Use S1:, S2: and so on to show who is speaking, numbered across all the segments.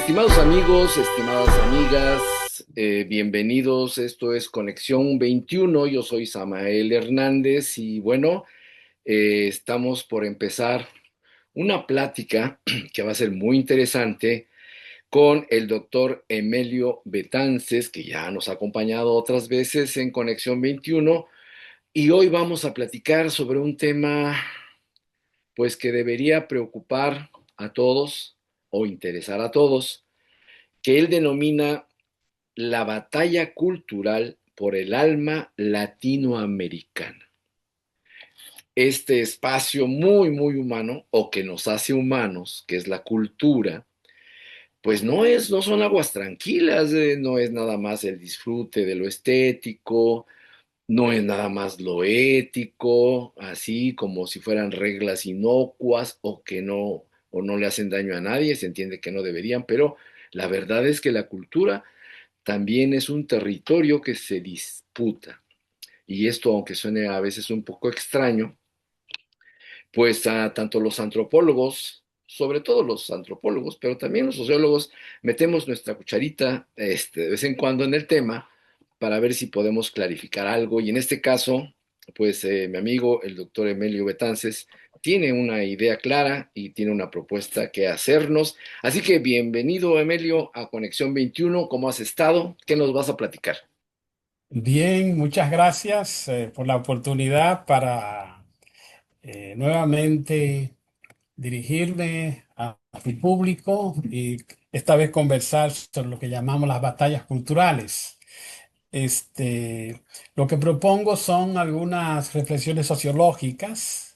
S1: Estimados amigos, estimadas amigas, bienvenidos. Esto es Conexión 21. Yo soy Samael Hernández y bueno, estamos por empezar una plática que va a ser muy interesante con el doctor Emelio Betances, que ya nos ha acompañado otras veces en Conexión 21. Y hoy vamos a platicar sobre un tema pues que debería preocupar a todos o interesar a todos, que él denomina la batalla cultural por el alma latinoamericana. Este espacio muy, muy humano, o que nos hace humanos, que es la cultura, pues no son aguas tranquilas, no es nada más el disfrute de lo estético, no es nada más lo ético, así como si fueran reglas inocuas o no le hacen daño a nadie, se entiende que no deberían, pero la verdad es que la cultura también es un territorio que se disputa. Y esto, aunque suene a veces un poco extraño, pues a tanto los antropólogos, sobre todo los antropólogos, pero también los sociólogos, metemos nuestra cucharita de vez en cuando en el tema para ver si podemos clarificar algo. Y en este caso, pues mi amigo, el doctor Emelio Betances, tiene una idea clara y tiene una propuesta que hacernos. Así que bienvenido, Emelio, a Conexión 21. ¿Cómo has estado? ¿Qué nos vas a platicar?
S2: Bien, muchas gracias por la oportunidad para nuevamente dirigirme a mi público y esta vez conversar sobre lo que llamamos las batallas culturales. Lo que propongo son algunas reflexiones sociológicas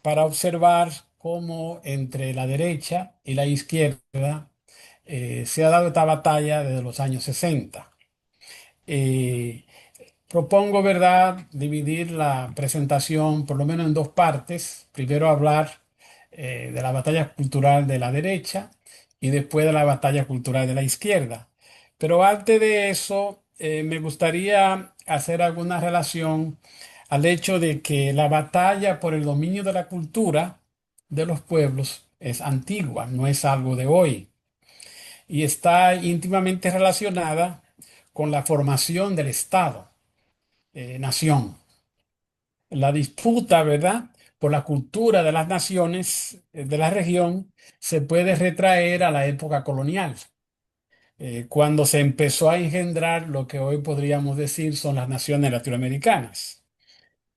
S2: para observar cómo entre la derecha y la izquierda se ha dado esta batalla desde los años 60. Eh, Propongo, ¿verdad?, dividir la presentación por lo menos en dos partes. Primero hablar de la batalla cultural de la derecha y después de la batalla cultural de la izquierda. Pero antes de eso, me gustaría hacer alguna relación al hecho de que la batalla por el dominio de la cultura de los pueblos es antigua, no es algo de hoy, y está íntimamente relacionada con la formación del Estado nación. La disputa, ¿verdad?, por la cultura de las naciones de la región se puede retraer a la época colonial, cuando se empezó a engendrar lo que hoy podríamos decir son las naciones latinoamericanas.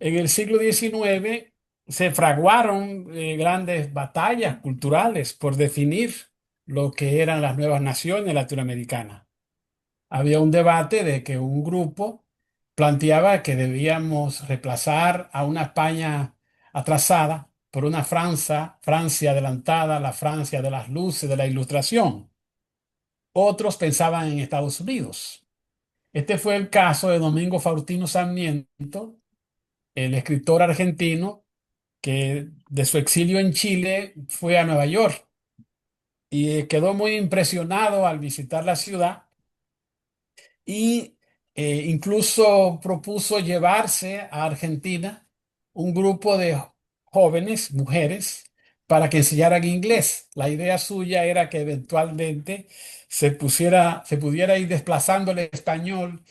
S2: En el siglo XIX se fraguaron grandes batallas culturales por definir lo que eran las nuevas naciones latinoamericanas. Había un debate de que un grupo planteaba que debíamos reemplazar a una España atrasada por una Francia adelantada, la Francia de las luces, de la Ilustración. Otros pensaban en Estados Unidos. Este fue el caso de Domingo Faustino Sarmiento, el escritor argentino que de su exilio en Chile fue a Nueva York y quedó muy impresionado al visitar la ciudad y incluso propuso llevarse a Argentina un grupo de jóvenes, mujeres, para que enseñaran inglés. La idea suya era que eventualmente se pudiera ir desplazando el español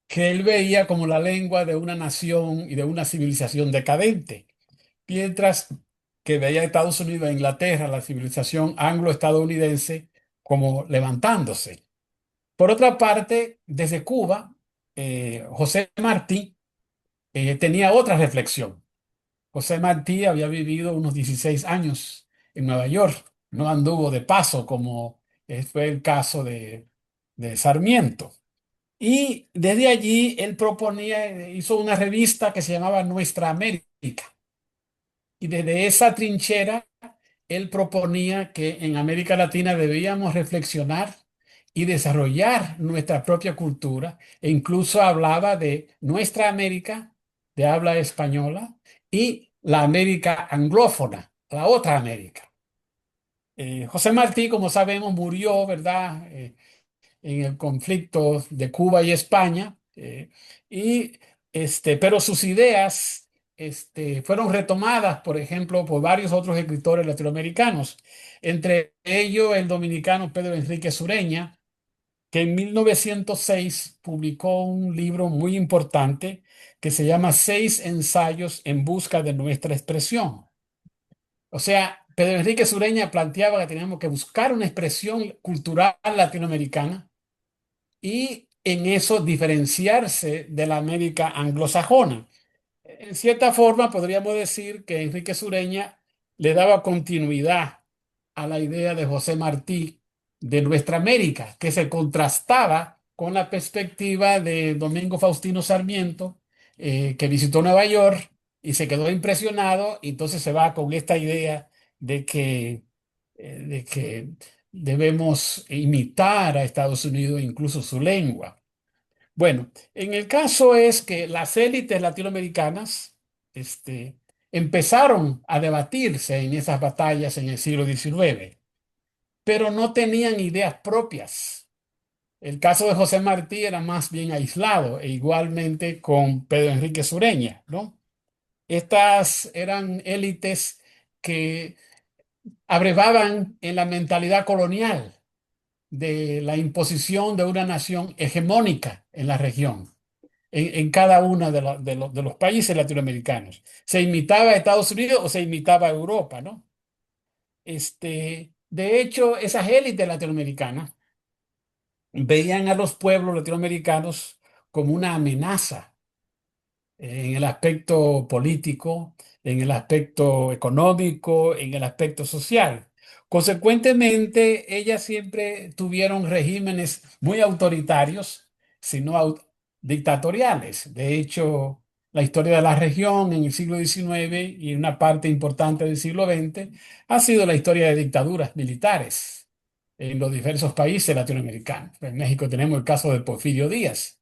S2: que él veía como la lengua de una nación y de una civilización decadente, mientras que veía a Estados Unidos e Inglaterra, la civilización anglo-estadounidense, como levantándose. Por otra parte, desde Cuba, José Martí tenía otra reflexión. José Martí había vivido unos 16 años en Nueva York, no anduvo de paso como fue el caso de Sarmiento. Y desde allí él proponía, hizo una revista que se llamaba Nuestra América. Y desde esa trinchera él proponía que en América Latina debíamos reflexionar y desarrollar nuestra propia cultura, e incluso hablaba de nuestra América de habla española y la América anglófona, la otra América. José Martí, como sabemos, murió, ¿verdad?, en el conflicto de Cuba y España, pero sus ideas fueron retomadas, por ejemplo, por varios otros escritores latinoamericanos, entre ellos el dominicano Pedro Enrique Sureña, que en 1906 publicó un libro muy importante que se llama Seis ensayos en busca de nuestra expresión. O sea, Pedro Enrique Sureña planteaba que teníamos que buscar una expresión cultural latinoamericana y en eso diferenciarse de la América anglosajona. En cierta forma, podríamos decir que Enrique Sureña le daba continuidad a la idea de José Martí de nuestra América, que se contrastaba con la perspectiva de Domingo Faustino Sarmiento, que visitó Nueva York y se quedó impresionado, y entonces se va con esta idea de que debemos imitar a Estados Unidos, incluso su lengua. Bueno, en el caso es que las élites latinoamericanas, empezaron a debatirse en esas batallas en el siglo XIX, pero no tenían ideas propias. El caso de José Martí era más bien aislado, e igualmente con Pedro Enrique Sureña, ¿no? Estas eran élites que abrevaban en la mentalidad colonial de la imposición de una nación hegemónica en la región, en cada uno de los países latinoamericanos. Se imitaba a Estados Unidos o se imitaba a Europa, ¿no? De hecho, esas élites latinoamericanas veían a los pueblos latinoamericanos como una amenaza en el aspecto político, en el aspecto económico, en el aspecto social. Consecuentemente, ellas siempre tuvieron regímenes muy autoritarios, sino dictatoriales. De hecho, la historia de la región en el siglo XIX y una parte importante del siglo XX ha sido la historia de dictaduras militares en los diversos países latinoamericanos. En México tenemos el caso de Porfirio Díaz,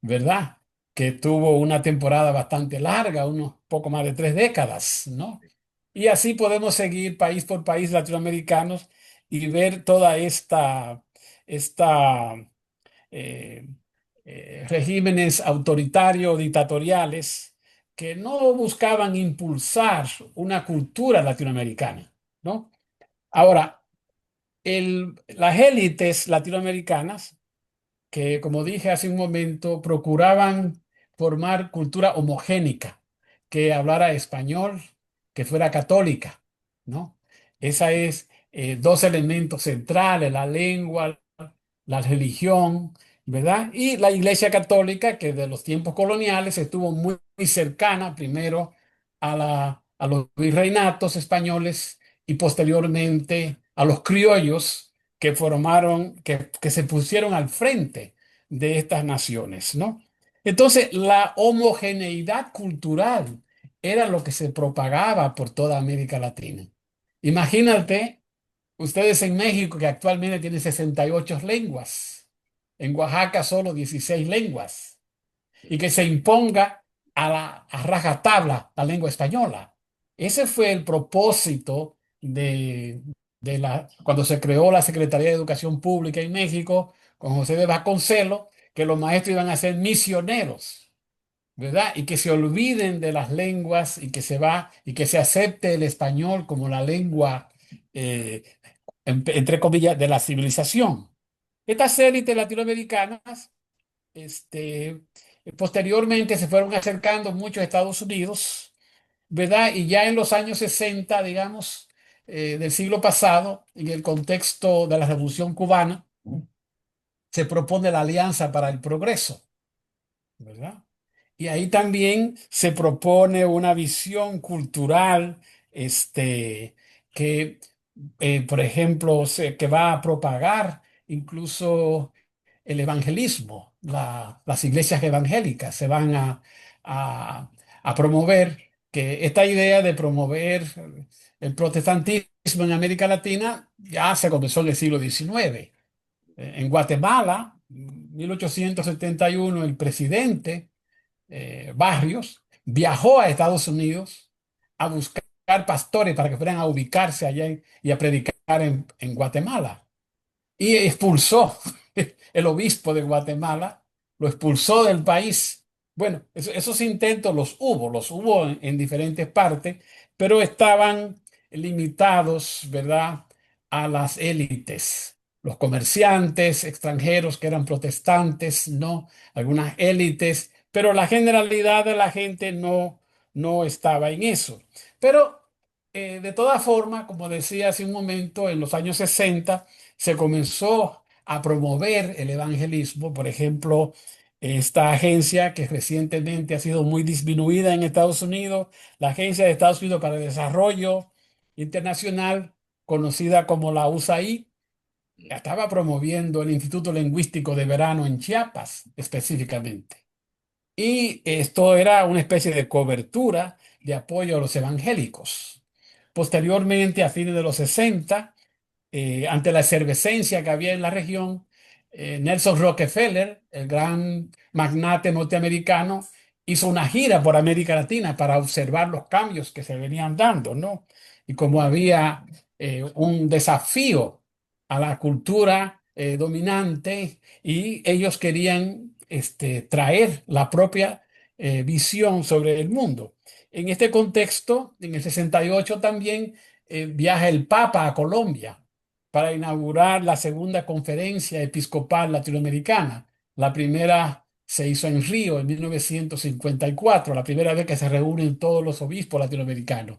S2: ¿verdad? Que tuvo una temporada bastante larga, unos poco más de 3 décadas, ¿no? Y así podemos seguir país por país latinoamericanos y ver toda esta eh, regímenes autoritarios, dictatoriales, que no buscaban impulsar una cultura latinoamericana, ¿no? Ahora, las élites latinoamericanas que, como dije hace un momento, procuraban formar cultura homogénica, que hablara español, que fuera católica, ¿no? Esa es dos elementos centrales, la lengua, la religión, ¿verdad? Y la Iglesia Católica, que de los tiempos coloniales estuvo muy, muy cercana primero a los virreinatos españoles y posteriormente a los criollos que se pusieron al frente de estas naciones, ¿no? Entonces, la homogeneidad cultural era lo que se propagaba por toda América Latina. Imagínate ustedes en México, que actualmente tienen 68 lenguas, en Oaxaca solo 16 lenguas, y que se imponga a rajatabla la lengua española. Ese fue el propósito cuando se creó la Secretaría de Educación Pública en México, con José de Vasconcelos, que los maestros iban a ser misioneros, ¿verdad? Y que se olviden de las lenguas y que se acepte el español como la lengua, eh, entre comillas, de la civilización. Estas élites latinoamericanas, este, posteriormente se fueron acercando mucho a Estados Unidos, ¿verdad? Y ya en los años 60, digamos, del siglo pasado, en el contexto de la Revolución Cubana, se propone la Alianza para el Progreso, ¿verdad? Y ahí también se propone una visión cultural, que, por ejemplo, que va a propagar incluso el evangelismo. Las iglesias evangélicas se van a, a promover, que esta idea de promover el protestantismo en América Latina ya se comenzó en el siglo XIX. En Guatemala, 1871, el presidente Barrios viajó a Estados Unidos a buscar pastores para que fueran a ubicarse allá y a predicar en Guatemala. Y expulsó el obispo de Guatemala, lo expulsó del país, Bueno, esos intentos los hubo en diferentes partes, pero estaban limitados, ¿verdad?, a las élites, los comerciantes extranjeros que eran protestantes, ¿no? Algunas élites, pero la generalidad de la gente no estaba en eso. Pero de todas formas, como decía hace un momento, en los años 60 se comenzó a promover el evangelismo. Por ejemplo, esta agencia que recientemente ha sido muy disminuida en Estados Unidos, la Agencia de Estados Unidos para el Desarrollo Internacional, conocida como la USAID, estaba promoviendo el Instituto Lingüístico de Verano en Chiapas específicamente. Y esto era una especie de cobertura de apoyo a los evangélicos. Posteriormente, a fines de los 60, ante la efervescencia que había en la región, Nelson Rockefeller, el gran magnate norteamericano, hizo una gira por América Latina para observar los cambios que se venían dando, ¿no? Y como había un desafío a la cultura dominante y ellos querían traer la propia visión sobre el mundo. En este contexto, en el 68 también viaja el Papa a Colombia para inaugurar la segunda conferencia episcopal latinoamericana. La primera se hizo en Río en 1954, la primera vez que se reúnen todos los obispos latinoamericanos.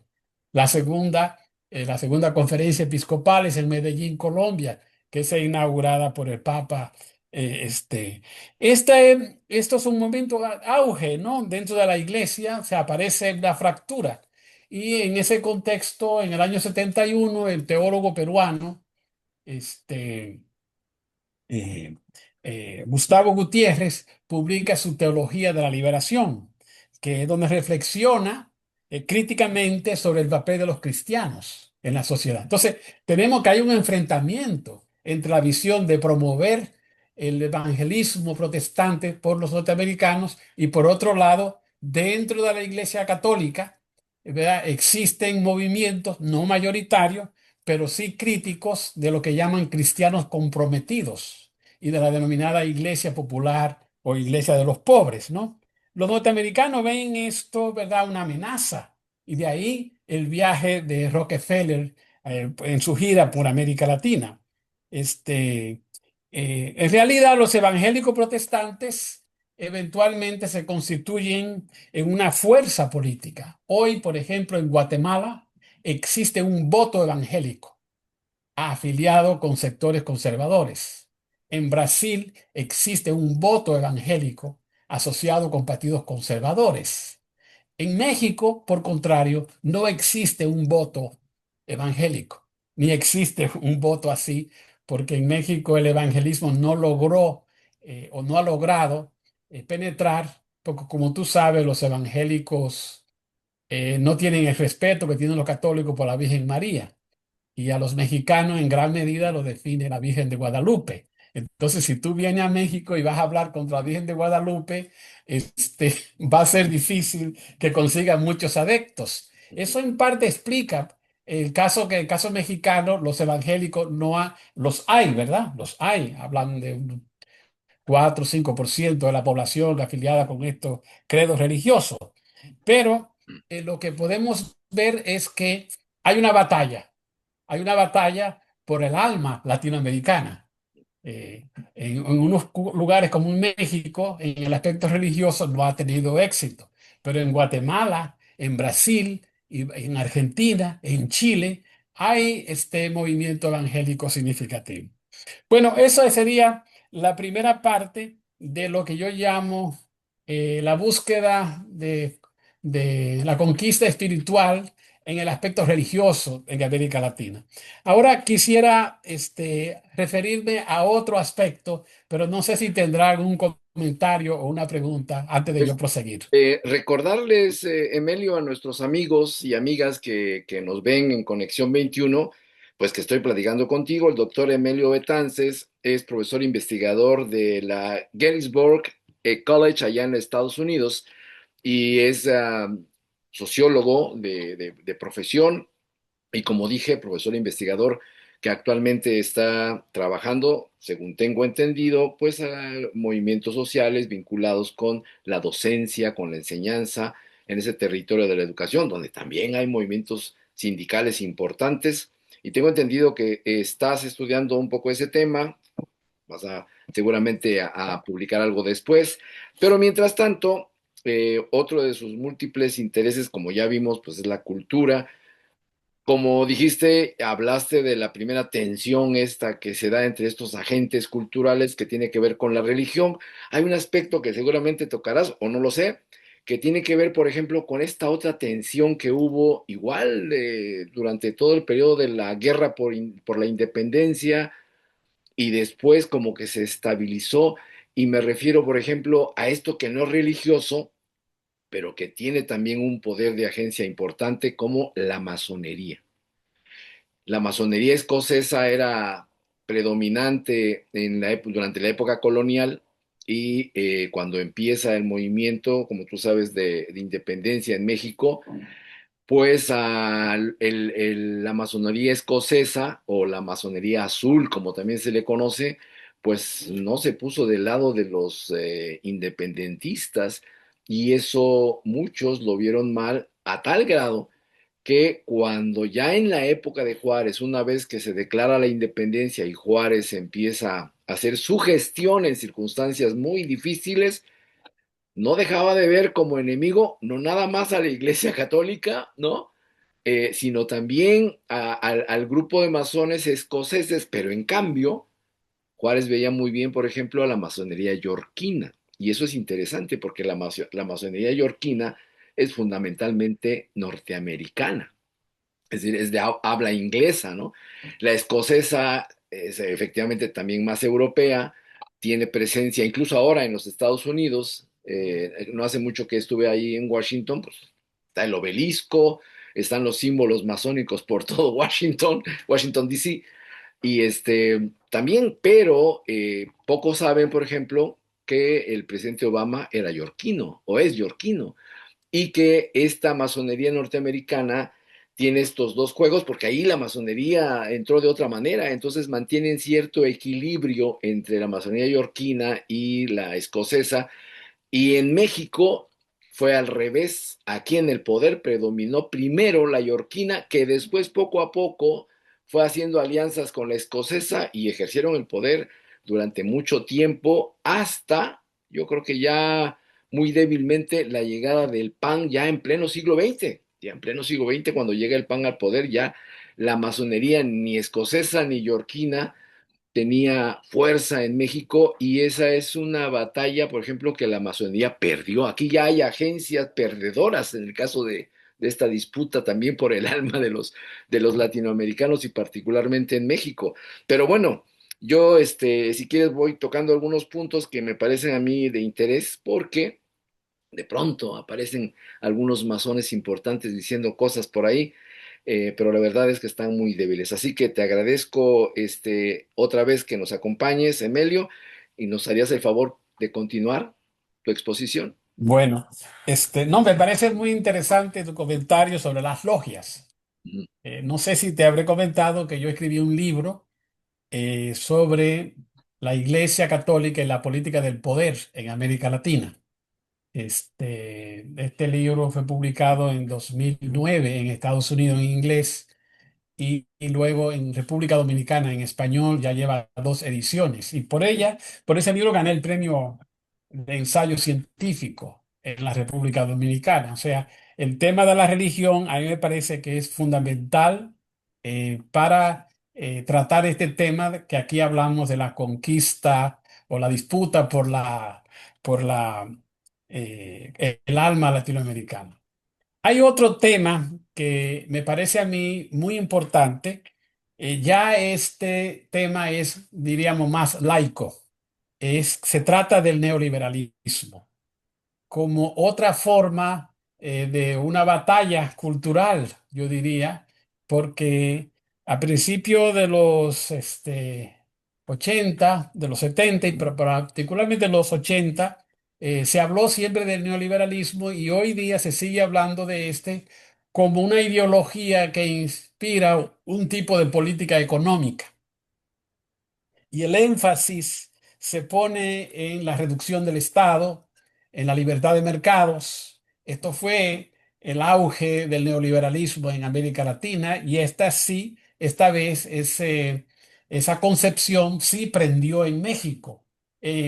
S2: La segunda, la segunda conferencia episcopal es en Medellín, Colombia, que es inaugurada por el Papa. eh, este, esto es un momento de auge, ¿no? Dentro de la iglesia se aparece la fractura. Y en ese contexto, en el año 71, el teólogo peruano, este, eh, Gustavo Gutiérrez publica su Teología de la Liberación, que es donde reflexiona críticamente sobre el papel de los cristianos en la sociedad. Entonces, tenemos que hay un enfrentamiento entre la visión de promover el evangelismo protestante por los norteamericanos y por otro lado, dentro de la Iglesia Católica, ¿verdad? Existen movimientos no mayoritarios, pero sí críticos de lo que llaman cristianos comprometidos y de la denominada iglesia popular o iglesia de los pobres, ¿no? Los norteamericanos ven esto, ¿verdad?, una amenaza. Y de ahí el viaje de Rockefeller en su gira por América Latina. En realidad, los evangélicos protestantes eventualmente se constituyen en una fuerza política. Hoy, por ejemplo, en Guatemala existe un voto evangélico afiliado con sectores conservadores. En Brasil existe un voto evangélico asociado con partidos conservadores. En México, por contrario, no existe un voto evangélico, ni existe un voto así, porque en México el evangelismo no logró o no ha logrado penetrar, porque como tú sabes, los evangélicos no tienen el respeto que tienen los católicos por la Virgen María y a los mexicanos en gran medida lo define la Virgen de Guadalupe. Entonces, si tú vienes a México y vas a hablar contra la Virgen de Guadalupe, va a ser difícil que consigas muchos adeptos. Eso en parte explica el caso mexicano, los evangélicos los hay, ¿verdad? Los hay, hablan de un 4 o 5% de la población afiliada con estos credos religiosos. Pero lo que podemos ver es que hay una batalla hay una batalla por el alma latinoamericana. En unos lugares como en México, en el aspecto religioso no ha tenido éxito, pero en Guatemala, en Brasil, y en Argentina, en Chile, hay este movimiento evangélico significativo. Bueno, esa sería la primera parte de lo que yo llamo la búsqueda de la conquista espiritual en el aspecto religioso en América Latina. Ahora quisiera referirme a otro aspecto, pero no sé si tendrá algún comentario o una pregunta antes de yo
S1: Pues
S2: proseguir.
S1: recordarles, Emelio, a nuestros amigos y amigas que nos ven en Conexión 21, pues que estoy platicando contigo. El doctor Emelio Betances es profesor investigador de la Gettysburg College allá en Estados Unidos y es sociólogo de profesión y, como dije, profesor investigador que actualmente está trabajando, según tengo entendido, pues a movimientos sociales vinculados con la docencia, con la enseñanza en ese territorio de la educación, donde también hay movimientos sindicales importantes. Y tengo entendido que estás estudiando un poco ese tema, vas a seguramente a publicar algo después, pero mientras tanto, otro de sus múltiples intereses, como ya vimos, pues es la cultura. Como dijiste, hablaste de la primera tensión esta que se da entre estos agentes culturales que tiene que ver con la religión. Hay un aspecto que seguramente tocarás, o no lo sé, que tiene que ver, por ejemplo, con esta otra tensión que hubo igual durante todo el periodo de la guerra por la independencia y después como que se estabilizó. Y me refiero, por ejemplo, a esto que no es religioso, pero que tiene también un poder de agencia importante como la masonería. La masonería escocesa era predominante durante la época colonial y cuando empieza el movimiento, como tú sabes, de independencia en México, pues la masonería escocesa o la masonería azul, como también se le conoce, pues no se puso del lado de los independentistas y eso muchos lo vieron mal a tal grado que cuando ya en la época de Juárez, una vez que se declara la independencia y Juárez empieza a hacer su gestión en circunstancias muy difíciles, no dejaba de ver como enemigo no nada más a la Iglesia Católica, ¿no? Sino también al grupo de masones escoceses, pero en cambio, Juárez veía muy bien, por ejemplo, a la masonería yorquina. Y eso es interesante porque la masonería yorquina es fundamentalmente norteamericana, es decir, es de habla inglesa, ¿no? La escocesa es efectivamente también más europea, tiene presencia incluso ahora en los Estados Unidos. No hace mucho que estuve ahí en Washington, pues está el obelisco, están los símbolos masónicos por todo Washington, Washington DC, y también, pero pocos saben, por ejemplo, que el presidente Obama era yorquino o es yorquino y que esta masonería norteamericana tiene estos dos juegos, porque ahí la masonería entró de otra manera, entonces mantienen cierto equilibrio entre la masonería yorquina y la escocesa, y en México fue al revés, aquí en el poder predominó primero la yorquina, que después poco a poco fue haciendo alianzas con la escocesa y ejercieron el poder durante mucho tiempo hasta, yo creo que ya muy débilmente, la llegada del PAN ya en pleno siglo XX, ya en pleno siglo XX cuando llega el PAN al poder, ya la masonería ni escocesa ni yorquina tenía fuerza en México y esa es una batalla, por ejemplo, que la masonería perdió. Aquí ya hay agencias perdedoras en el caso de esta disputa también por el alma de los latinoamericanos y particularmente en México. Pero bueno, yo, si quieres, voy tocando algunos puntos que me parecen a mí de interés porque de pronto aparecen algunos masones importantes diciendo cosas por ahí, pero la verdad es que están muy débiles. Así que te agradezco otra vez que nos acompañes, Emelio, y nos harías el favor de continuar tu exposición.
S2: Bueno, no, me parece muy interesante tu comentario sobre las logias.
S1: Ujú.
S2: No sé si te habré comentado que yo escribí un libro sobre la Iglesia Católica y la política del poder en América Latina. Este libro fue publicado en 2009 en Estados Unidos en inglés y luego en República Dominicana en español ya lleva dos ediciones. Y por ese libro gané el premio de ensayo científico en la República Dominicana. O sea, el tema de la religión a mí me parece que es fundamental para tratar este tema que aquí hablamos de la conquista o la disputa por el alma latinoamericana. Hay otro tema que me parece a mí muy importante. Ya este tema es, diríamos, más laico. Se trata del neoliberalismo como otra forma de una batalla cultural, yo diría, porque a principios de los 80, de los 70 y particularmente los 80, se habló siempre del neoliberalismo y hoy día se sigue hablando de este como una ideología que inspira un tipo de política económica. Y el énfasis se pone en la reducción del Estado, en la libertad de mercados. Esto fue el auge del neoliberalismo en América Latina y esta vez esa concepción sí prendió en México,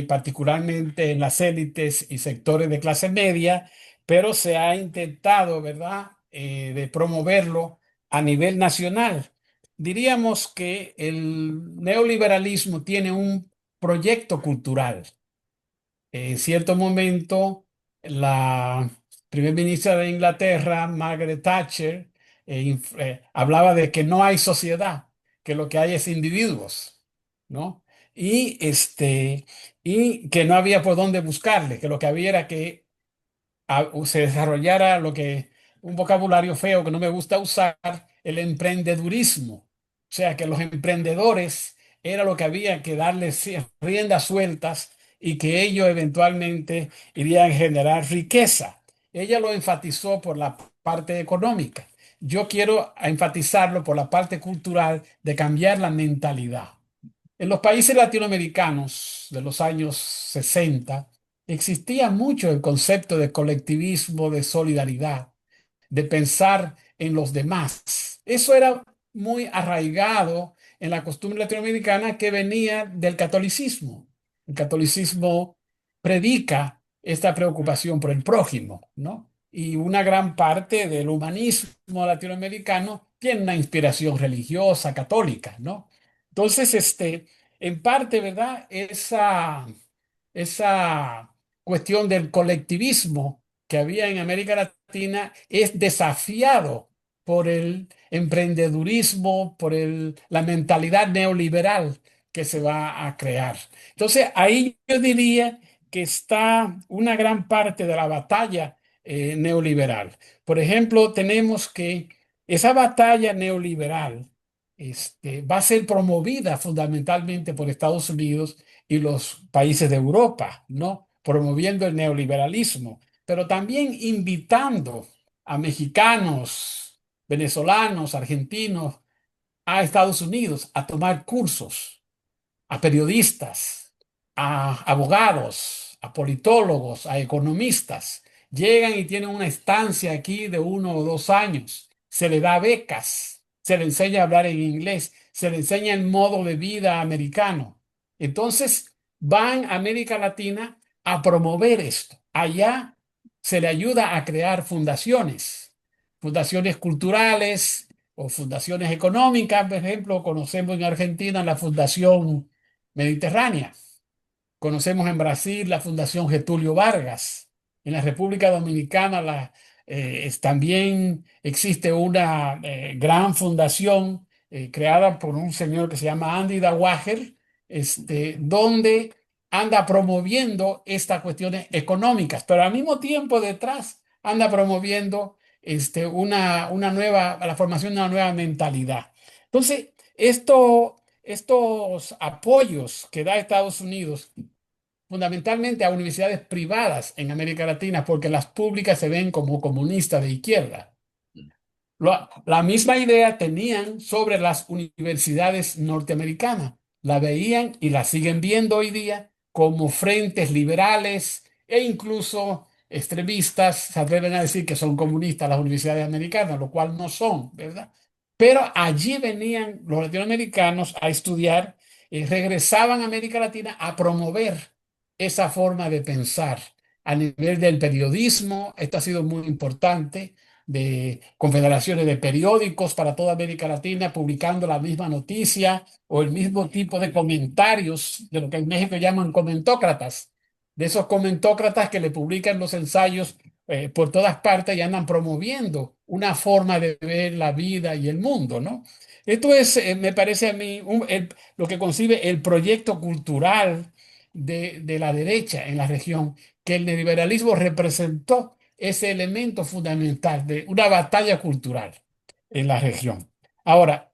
S2: particularmente en las élites y sectores de clase media, pero se ha intentado, ¿verdad?, de promoverlo a nivel nacional. Diríamos que el neoliberalismo tiene un proyecto cultural. En cierto momento, la primer ministra de Inglaterra, Margaret Thatcher, hablaba de que no hay sociedad, que lo que hay es individuos, ¿no? Y, y que no había por dónde buscarle, que lo que había era que se desarrollara un vocabulario feo que no me gusta usar, el emprendedurismo. O sea, que los emprendedores era lo que había que darles riendas sueltas y que ellos eventualmente irían a generar riqueza. Ella lo enfatizó por la parte económica. Yo quiero enfatizarlo por la parte cultural de cambiar la mentalidad. En los países latinoamericanos de los años 60 existía mucho el concepto de colectivismo, de solidaridad, de pensar en los demás. Eso era muy arraigado en la costumbre latinoamericana que venía del catolicismo. El catolicismo predica esta preocupación por el prójimo, ¿no? Y una gran parte del humanismo latinoamericano tiene una inspiración religiosa, católica, ¿no? Entonces, en parte, ¿verdad? Esa cuestión del colectivismo que había en América Latina es desafiado por el emprendedurismo, por la mentalidad neoliberal que se va a crear. Entonces, ahí yo diría que está una gran parte de la batalla neoliberal. Por ejemplo, tenemos que esa batalla neoliberal va a ser promovida fundamentalmente por Estados Unidos y los países de Europa, ¿no? Promoviendo el neoliberalismo, pero también invitando a mexicanos, venezolanos, argentinos a Estados Unidos a tomar cursos, a periodistas, a abogados, a politólogos, a economistas. Llegan y tienen una estancia aquí de 1 o 2 años. Se le da becas, se le enseña a hablar en inglés, se le enseña el modo de vida americano. Entonces van a América Latina a promover esto. Allá se le ayuda a crear fundaciones, fundaciones culturales o fundaciones económicas. Por ejemplo, conocemos en Argentina la Fundación Mediterránea. Conocemos en Brasil la Fundación Getulio Vargas. En la República Dominicana también existe una gran fundación creada por un señor que se llama Andy Dawager, donde anda promoviendo estas cuestiones económicas, pero al mismo tiempo detrás anda promoviendo la formación de una nueva mentalidad. Entonces, estos apoyos que da Estados Unidos fundamentalmente a universidades privadas en América Latina, porque las públicas se ven como comunistas de izquierda. La misma idea tenían sobre las universidades norteamericanas. La veían y la siguen viendo hoy día como frentes liberales e incluso extremistas. Se atreven a decir que son comunistas las universidades americanas, lo cual no son, ¿verdad? Pero allí venían los latinoamericanos a estudiar y regresaban a América Latina a promover esa forma de pensar a nivel del periodismo. Esto ha sido muy importante, de confederaciones de periódicos para toda América Latina publicando la misma noticia o el mismo tipo de comentarios, de lo que en México llaman comentócratas, de esos comentócratas que le publican los ensayos por todas partes y andan promoviendo una forma de ver la vida y el mundo, ¿no? Esto es, me parece a mí, lo que concibe el proyecto cultural de la derecha en la región, que el neoliberalismo representó ese elemento fundamental de una batalla cultural en la región. Ahora,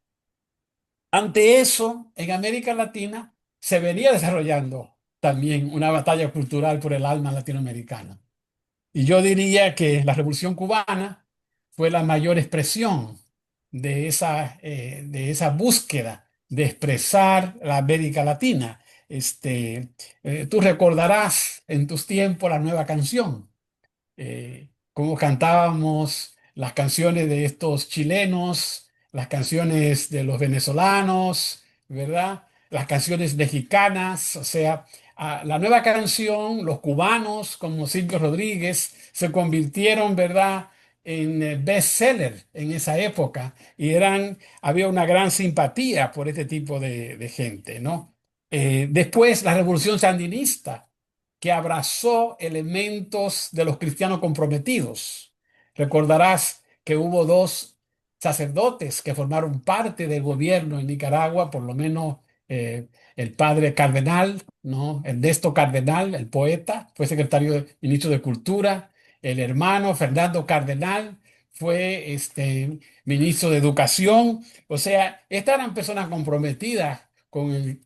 S2: ante eso, en América Latina se venía desarrollando también una batalla cultural por el alma latinoamericana. Y yo diría que la Revolución Cubana fue la mayor expresión de esa búsqueda de expresar la América Latina. Tú recordarás en tus tiempos la nueva canción, cómo cantábamos las canciones de estos chilenos, las canciones de los venezolanos, ¿verdad? Las canciones mexicanas, o sea, la nueva canción, los cubanos como Silvio Rodríguez se convirtieron, ¿verdad? En bestseller en esa época y había una gran simpatía por este tipo de gente, ¿no? Después la revolución sandinista que abrazó elementos de los cristianos comprometidos. Recordarás que hubo dos sacerdotes que formaron parte del gobierno en Nicaragua, por lo menos el padre Cardenal, ¿no? Ernesto Cardenal, el poeta, fue ministro de Cultura, el hermano Fernando Cardenal fue ministro de Educación, o sea, estas eran personas comprometidas con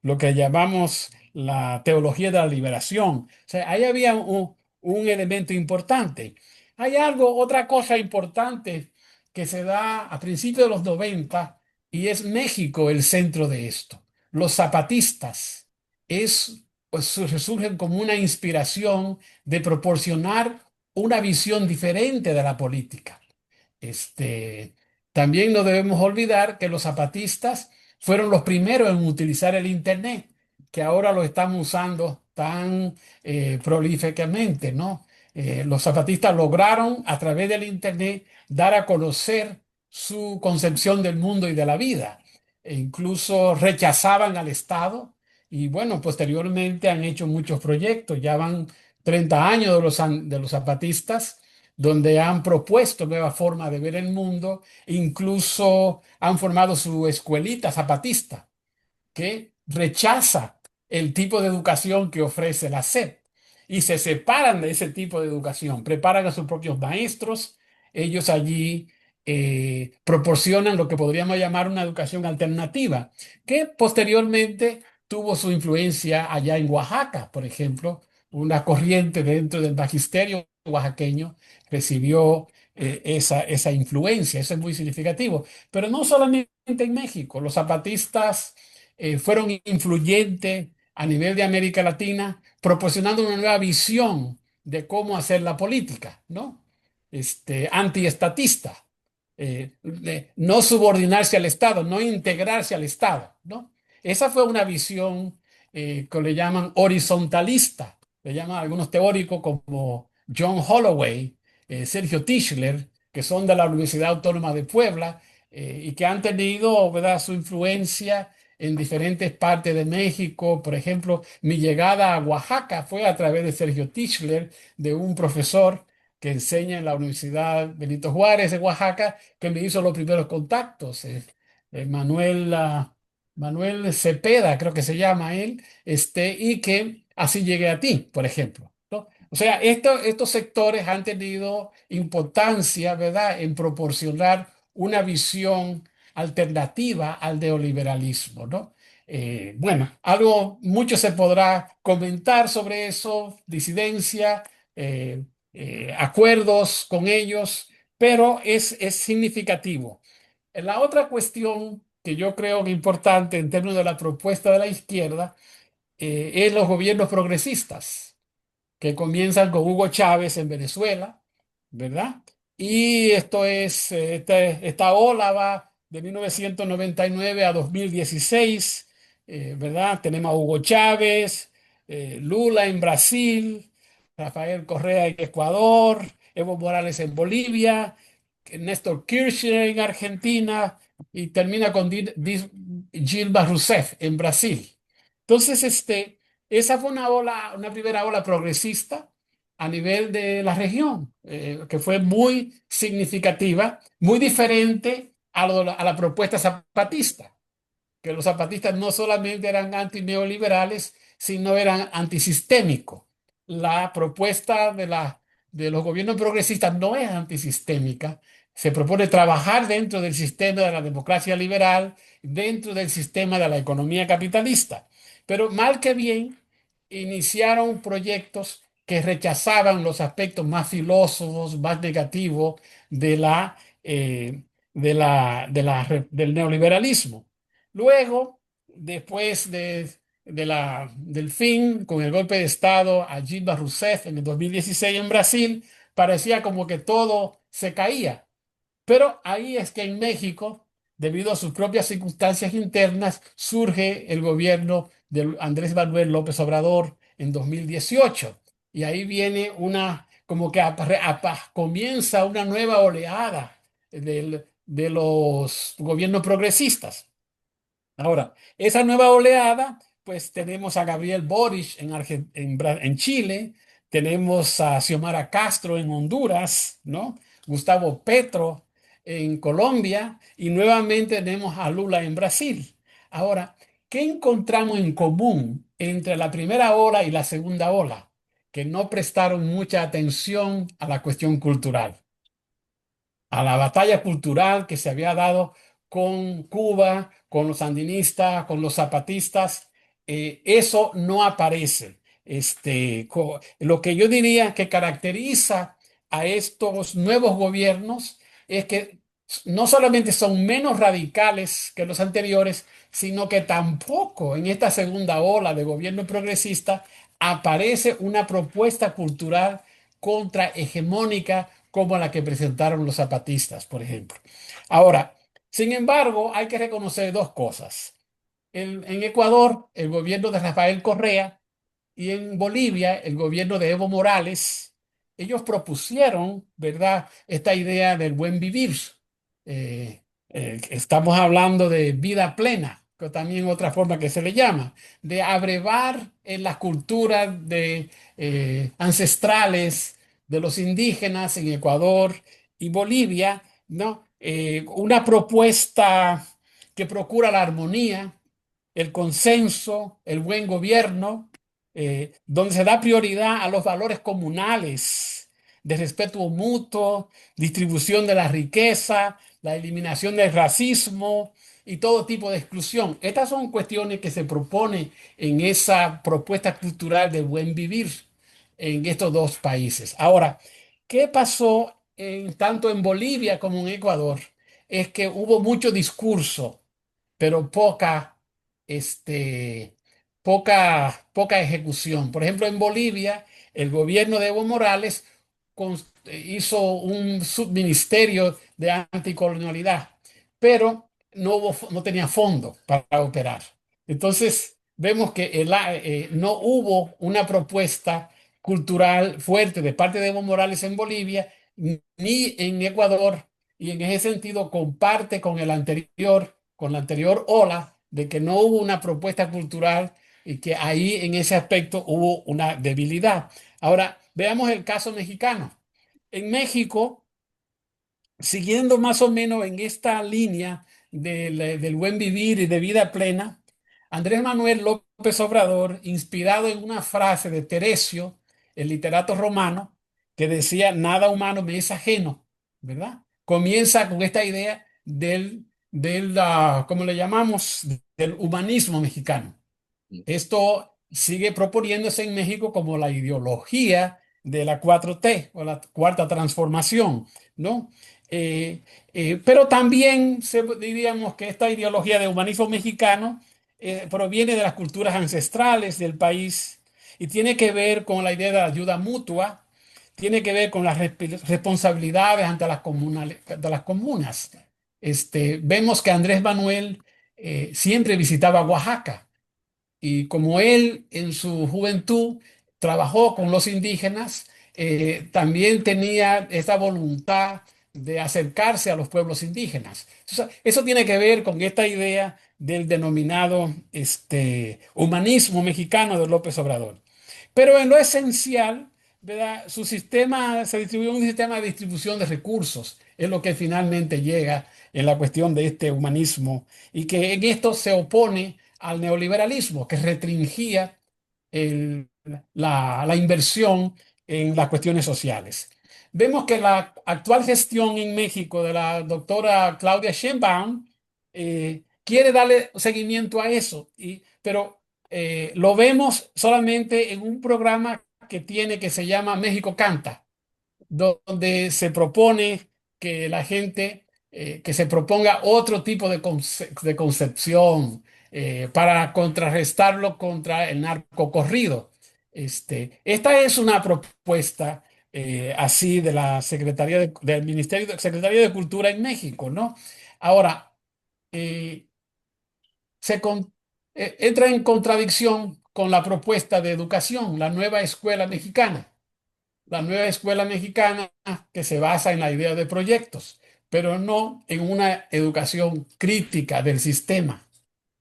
S2: lo que llamamos la teología de la liberación. O sea, ahí había un elemento importante. Hay otra cosa importante que se da a principios de los 90 y es México el centro de esto. Los zapatistas pues, surgen como una inspiración de proporcionar una visión diferente de la política. Este, También no debemos olvidar que los zapatistas fueron los primeros en utilizar el Internet, que ahora lo estamos usando tan prolíficamente, ¿no? Los zapatistas lograron a través del Internet dar a conocer su concepción del mundo y de la vida. E incluso rechazaban al Estado y bueno, posteriormente han hecho muchos proyectos, ya van 30 años de los zapatistas donde han propuesto nuevas formas de ver el mundo, incluso han formado su escuelita zapatista, que rechaza el tipo de educación que ofrece la SEP y se separan de ese tipo de educación, preparan a sus propios maestros, ellos allí proporcionan lo que podríamos llamar una educación alternativa, que posteriormente tuvo su influencia allá en Oaxaca, por ejemplo, una corriente dentro del magisterio oaxaqueño recibió esa influencia, eso es muy significativo, pero no solamente en México, los zapatistas fueron influyentes a nivel de América Latina, proporcionando una nueva visión de cómo hacer la política, ¿no? Antiestatista, de no subordinarse al Estado, no integrarse al Estado, ¿no? Esa fue una visión que le llaman horizontalista, le llaman algunos teóricos como John Holloway, Sergio Tischler, que son de la Universidad Autónoma de Puebla y que han tenido, ¿verdad?, su influencia en diferentes partes de México. Por ejemplo, mi llegada a Oaxaca fue a través de Sergio Tischler, de un profesor que enseña en la Universidad Benito Juárez de Oaxaca, que me hizo los primeros contactos. Manuel, Manuel Cepeda, creo que se llama él, y que así llegué a ti, por ejemplo, ¿no? O sea, estos sectores han tenido importancia, ¿verdad?, en proporcionar una visión alternativa al neoliberalismo, ¿no? Bueno, mucho se podrá comentar sobre eso, disidencia, eh, acuerdos con ellos, pero es significativo. La otra cuestión que yo creo que es importante en términos de la propuesta de la izquierda es los gobiernos progresistas que comienzan con Hugo Chávez en Venezuela, ¿verdad? Y esta ola va de 1999 a 2016, ¿verdad? Tenemos a Hugo Chávez, Lula en Brasil, Rafael Correa en Ecuador, Evo Morales en Bolivia, Néstor Kirchner en Argentina y termina con Dilma Rousseff en Brasil. Entonces, esa fue una primera ola progresista a nivel de la región, que fue muy significativa, muy diferente a la propuesta zapatista, que los zapatistas no solamente eran antineoliberales, sino eran antisistémicos. La propuesta de los gobiernos progresistas no es antisistémica, se propone trabajar dentro del sistema de la democracia liberal, dentro del sistema de la economía capitalista. Pero mal que bien, iniciaron proyectos que rechazaban los aspectos más filósofos, más negativos de del neoliberalismo. Luego, después del fin, con el golpe de Estado a Dilma Rousseff en el 2016 en Brasil, parecía como que todo se caía. Pero ahí es que en México, debido a sus propias circunstancias internas, surge el gobierno de Andrés Manuel López Obrador en 2018. Y ahí viene como que comienza una nueva oleada de los gobiernos progresistas. Ahora, esa nueva oleada, pues tenemos a Gabriel Boric en Chile, tenemos a Xiomara Castro en Honduras, ¿no? Gustavo Petro en Colombia y nuevamente tenemos a Lula en Brasil. Ahora, ¿qué encontramos en común entre la primera ola y la segunda ola? Que no prestaron mucha atención a la cuestión cultural, a la batalla cultural que se había dado con Cuba, con los sandinistas, con los zapatistas. Eso no aparece. Lo que yo diría que caracteriza a estos nuevos gobiernos es que no solamente son menos radicales que los anteriores, sino que tampoco en esta segunda ola de gobierno progresista aparece una propuesta cultural contrahegemónica como la que presentaron los zapatistas, por ejemplo. Ahora, sin embargo, hay que reconocer dos cosas. En Ecuador, el gobierno de Rafael Correa y en Bolivia, el gobierno de Evo Morales, ellos propusieron, ¿verdad?, esta idea del buen vivir. Estamos hablando de vida plena, que también otra forma que se le llama, de abrevar en las culturas ancestrales de los indígenas en Ecuador y Bolivia, ¿no? Una propuesta que procura la armonía, el consenso, el buen gobierno, donde se da prioridad a los valores comunales de respeto mutuo, distribución de la riqueza, la eliminación del racismo y todo tipo de exclusión. Estas son cuestiones que se propone en esa propuesta cultural del buen vivir en estos dos países. Ahora, ¿qué pasó tanto en Bolivia como en Ecuador? Es que hubo mucho discurso, pero este, poca ejecución. Por ejemplo, en Bolivia, el gobierno de Evo Morales hizo un subministerio de anticolonialidad, pero no tenía fondo para operar. Entonces, vemos que no hubo una propuesta cultural fuerte de parte de Evo Morales en Bolivia ni en Ecuador, y en ese sentido comparte con la anterior ola de que no hubo una propuesta cultural y que ahí en ese aspecto hubo una debilidad. Ahora, veamos el caso mexicano. En México, siguiendo más o menos en esta línea del buen vivir y de vida plena, Andrés Manuel López Obrador, inspirado en una frase de Teresio, el literato romano, que decía, nada humano me es ajeno, ¿verdad? Comienza con esta idea ¿cómo le llamamos? Del humanismo mexicano. Esto sigue proponiéndose en México como la ideología de la 4T o la cuarta transformación, ¿no? Pero también diríamos que esta ideología de humanismo mexicano proviene de las culturas ancestrales del país y tiene que ver con la idea de la ayuda mutua, tiene que ver con las responsabilidades ante de las comunas. Vemos que Andrés Manuel siempre visitaba Oaxaca y como él en su juventud trabajó con los indígenas, también tenía esa voluntad de acercarse a los pueblos indígenas. Eso tiene que ver con esta idea del denominado humanismo mexicano de López Obrador. Pero en lo esencial, ¿verdad? Su sistema se distribuyó en un sistema de distribución de recursos, es lo que finalmente llega en la cuestión de este humanismo y que en esto se opone al neoliberalismo, que restringía el- la inversión en las cuestiones sociales. Vemos que la actual gestión en México de la doctora Claudia Sheinbaum quiere darle seguimiento a eso, pero lo vemos solamente en un programa que tiene que se llama México Canta, donde se propone que la gente, que se proponga otro tipo de concepción para contrarrestarlo contra el narcocorrido. Esta es una propuesta así de la del Ministerio Secretaría de Cultura en México, ¿no? Ahora, eh, se con- entra en contradicción con la propuesta de educación, la nueva escuela mexicana. La nueva escuela mexicana que se basa en la idea de proyectos, pero no en una educación crítica del sistema,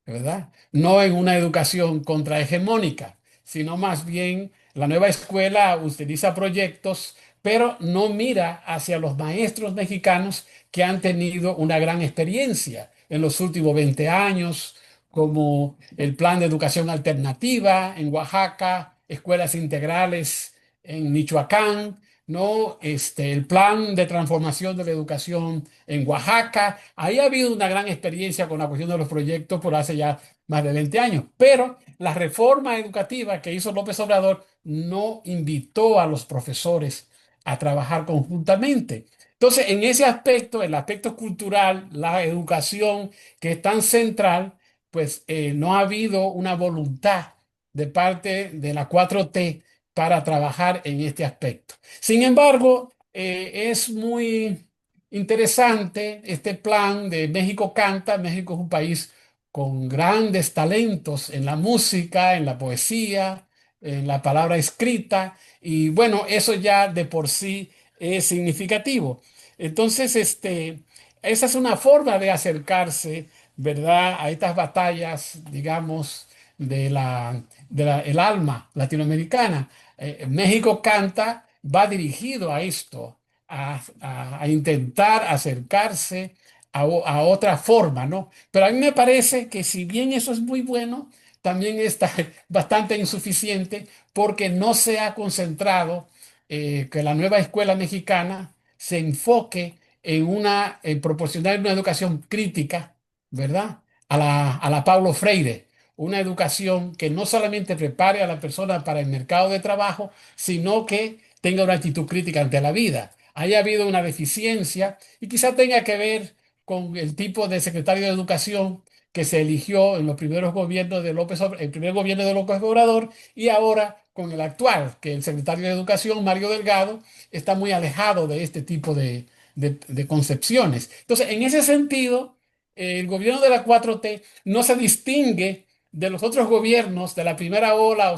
S2: ¿verdad? No en una educación contrahegemónica, sino más bien la nueva escuela utiliza proyectos, pero no mira hacia los maestros mexicanos que han tenido una gran experiencia en los últimos 20 años, como el Plan de Educación Alternativa en Oaxaca, escuelas integrales en Michoacán, ¿no? El plan de transformación de la educación en Oaxaca. Ahí ha habido una gran experiencia con la cuestión de los proyectos por hace ya más de 20 años. Pero la reforma educativa que hizo López Obrador no invitó a los profesores a trabajar conjuntamente. Entonces, en ese aspecto, el aspecto cultural, la educación, que es tan central, pues no ha habido una voluntad de parte de la 4T para trabajar en este aspecto. Sin embargo, es muy interesante este plan de México Canta. México es un país con grandes talentos en la música, en la poesía, en la palabra escrita, y bueno, eso ya de por sí es significativo. Entonces, esa es una forma de acercarse, ¿verdad?, a estas batallas, digamos, el alma latinoamericana. México Canta va dirigido a esto, a intentar acercarse a otra forma, ¿no? Pero a mí me parece que si bien eso es muy bueno, también está bastante insuficiente porque no se ha concentrado que la nueva escuela mexicana se enfoque en proporcionar una educación crítica, ¿verdad? A la Paulo Freire, una educación que no solamente prepare a la persona para el mercado de trabajo, sino que tenga una actitud crítica ante la vida. Haya habido una deficiencia y quizá tenga que ver con el tipo de secretario de Educación que se eligió en los primeros gobiernos de el primer gobierno de López Obrador y ahora con el actual, que el secretario de Educación, Mario Delgado, está muy alejado de este tipo de concepciones. Entonces, en ese sentido, el gobierno de la 4T no se distingue de los otros gobiernos de la primera ola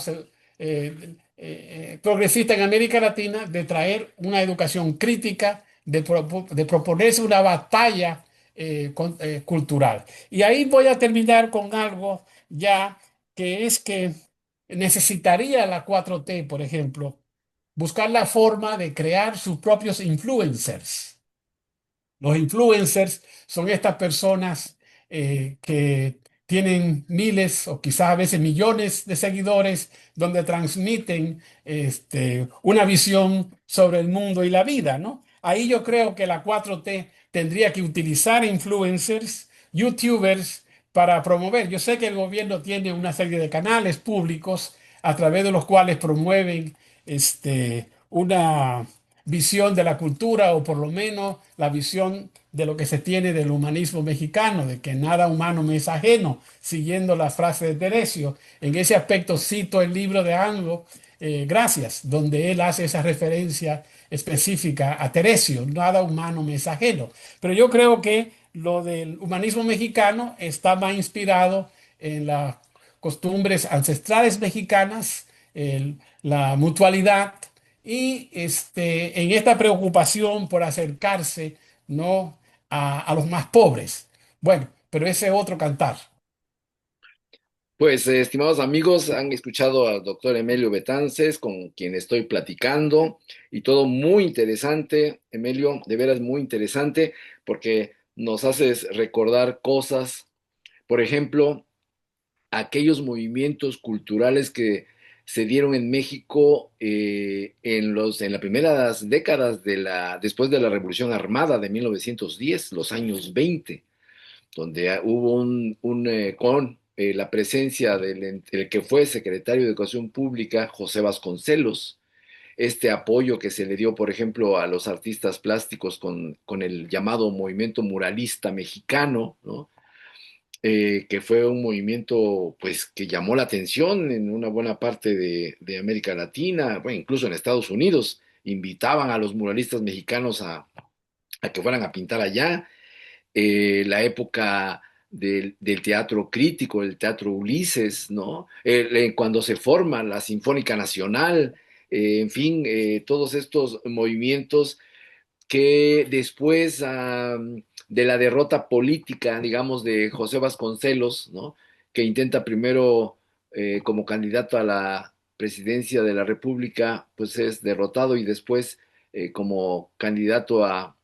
S2: progresista en América Latina de traer una educación crítica, de proponerse una batalla cultural. Y ahí voy a terminar con algo ya que es que necesitaría la 4T, por ejemplo, buscar la forma de crear sus propios influencers. Los influencers son estas personas que tienen miles o quizás a veces millones de seguidores donde transmiten una visión sobre el mundo y la vida, ¿no? Ahí yo creo que la 4T tendría que utilizar influencers, youtubers, para promover. Yo sé que el gobierno tiene una serie de canales públicos a través de los cuales promueven una visión de la cultura o por lo menos la visión de lo que se tiene del humanismo mexicano, de que nada humano me es ajeno, siguiendo la frase de Teresio. En ese aspecto cito el libro de Ango, Gracias, donde él hace esa referencia específica a Teresio, nada humano me es ajeno. Pero yo creo que lo del humanismo mexicano está más inspirado en las costumbres ancestrales mexicanas, la mutualidad y en esta preocupación por acercarse, ¿no?, a los más pobres. Bueno, pero ese es otro cantar.
S1: Pues, estimados amigos, han escuchado al doctor Emelio Betances, con quien estoy platicando, y todo muy interesante, Emelio, de veras muy interesante, porque nos haces recordar cosas, por ejemplo, aquellos movimientos culturales que se dieron en México en las primeras décadas después de la Revolución Armada de 1910, los años 20, donde hubo la presencia del que fue secretario de Educación Pública, José Vasconcelos, este apoyo que se le dio, por ejemplo, a los artistas plásticos con el llamado movimiento muralista mexicano, ¿no? Que fue un movimiento pues que llamó la atención en una buena parte de América Latina, bueno, incluso en Estados Unidos, invitaban a los muralistas mexicanos a que fueran a pintar allá. La época del teatro crítico, el teatro Ulises, ¿no? Cuando se forma la Sinfónica Nacional, en fin, todos estos movimientos que después de la derrota política, digamos, de José Vasconcelos, ¿no? Que intenta primero como candidato a la presidencia de la República, pues es derrotado y después como candidato a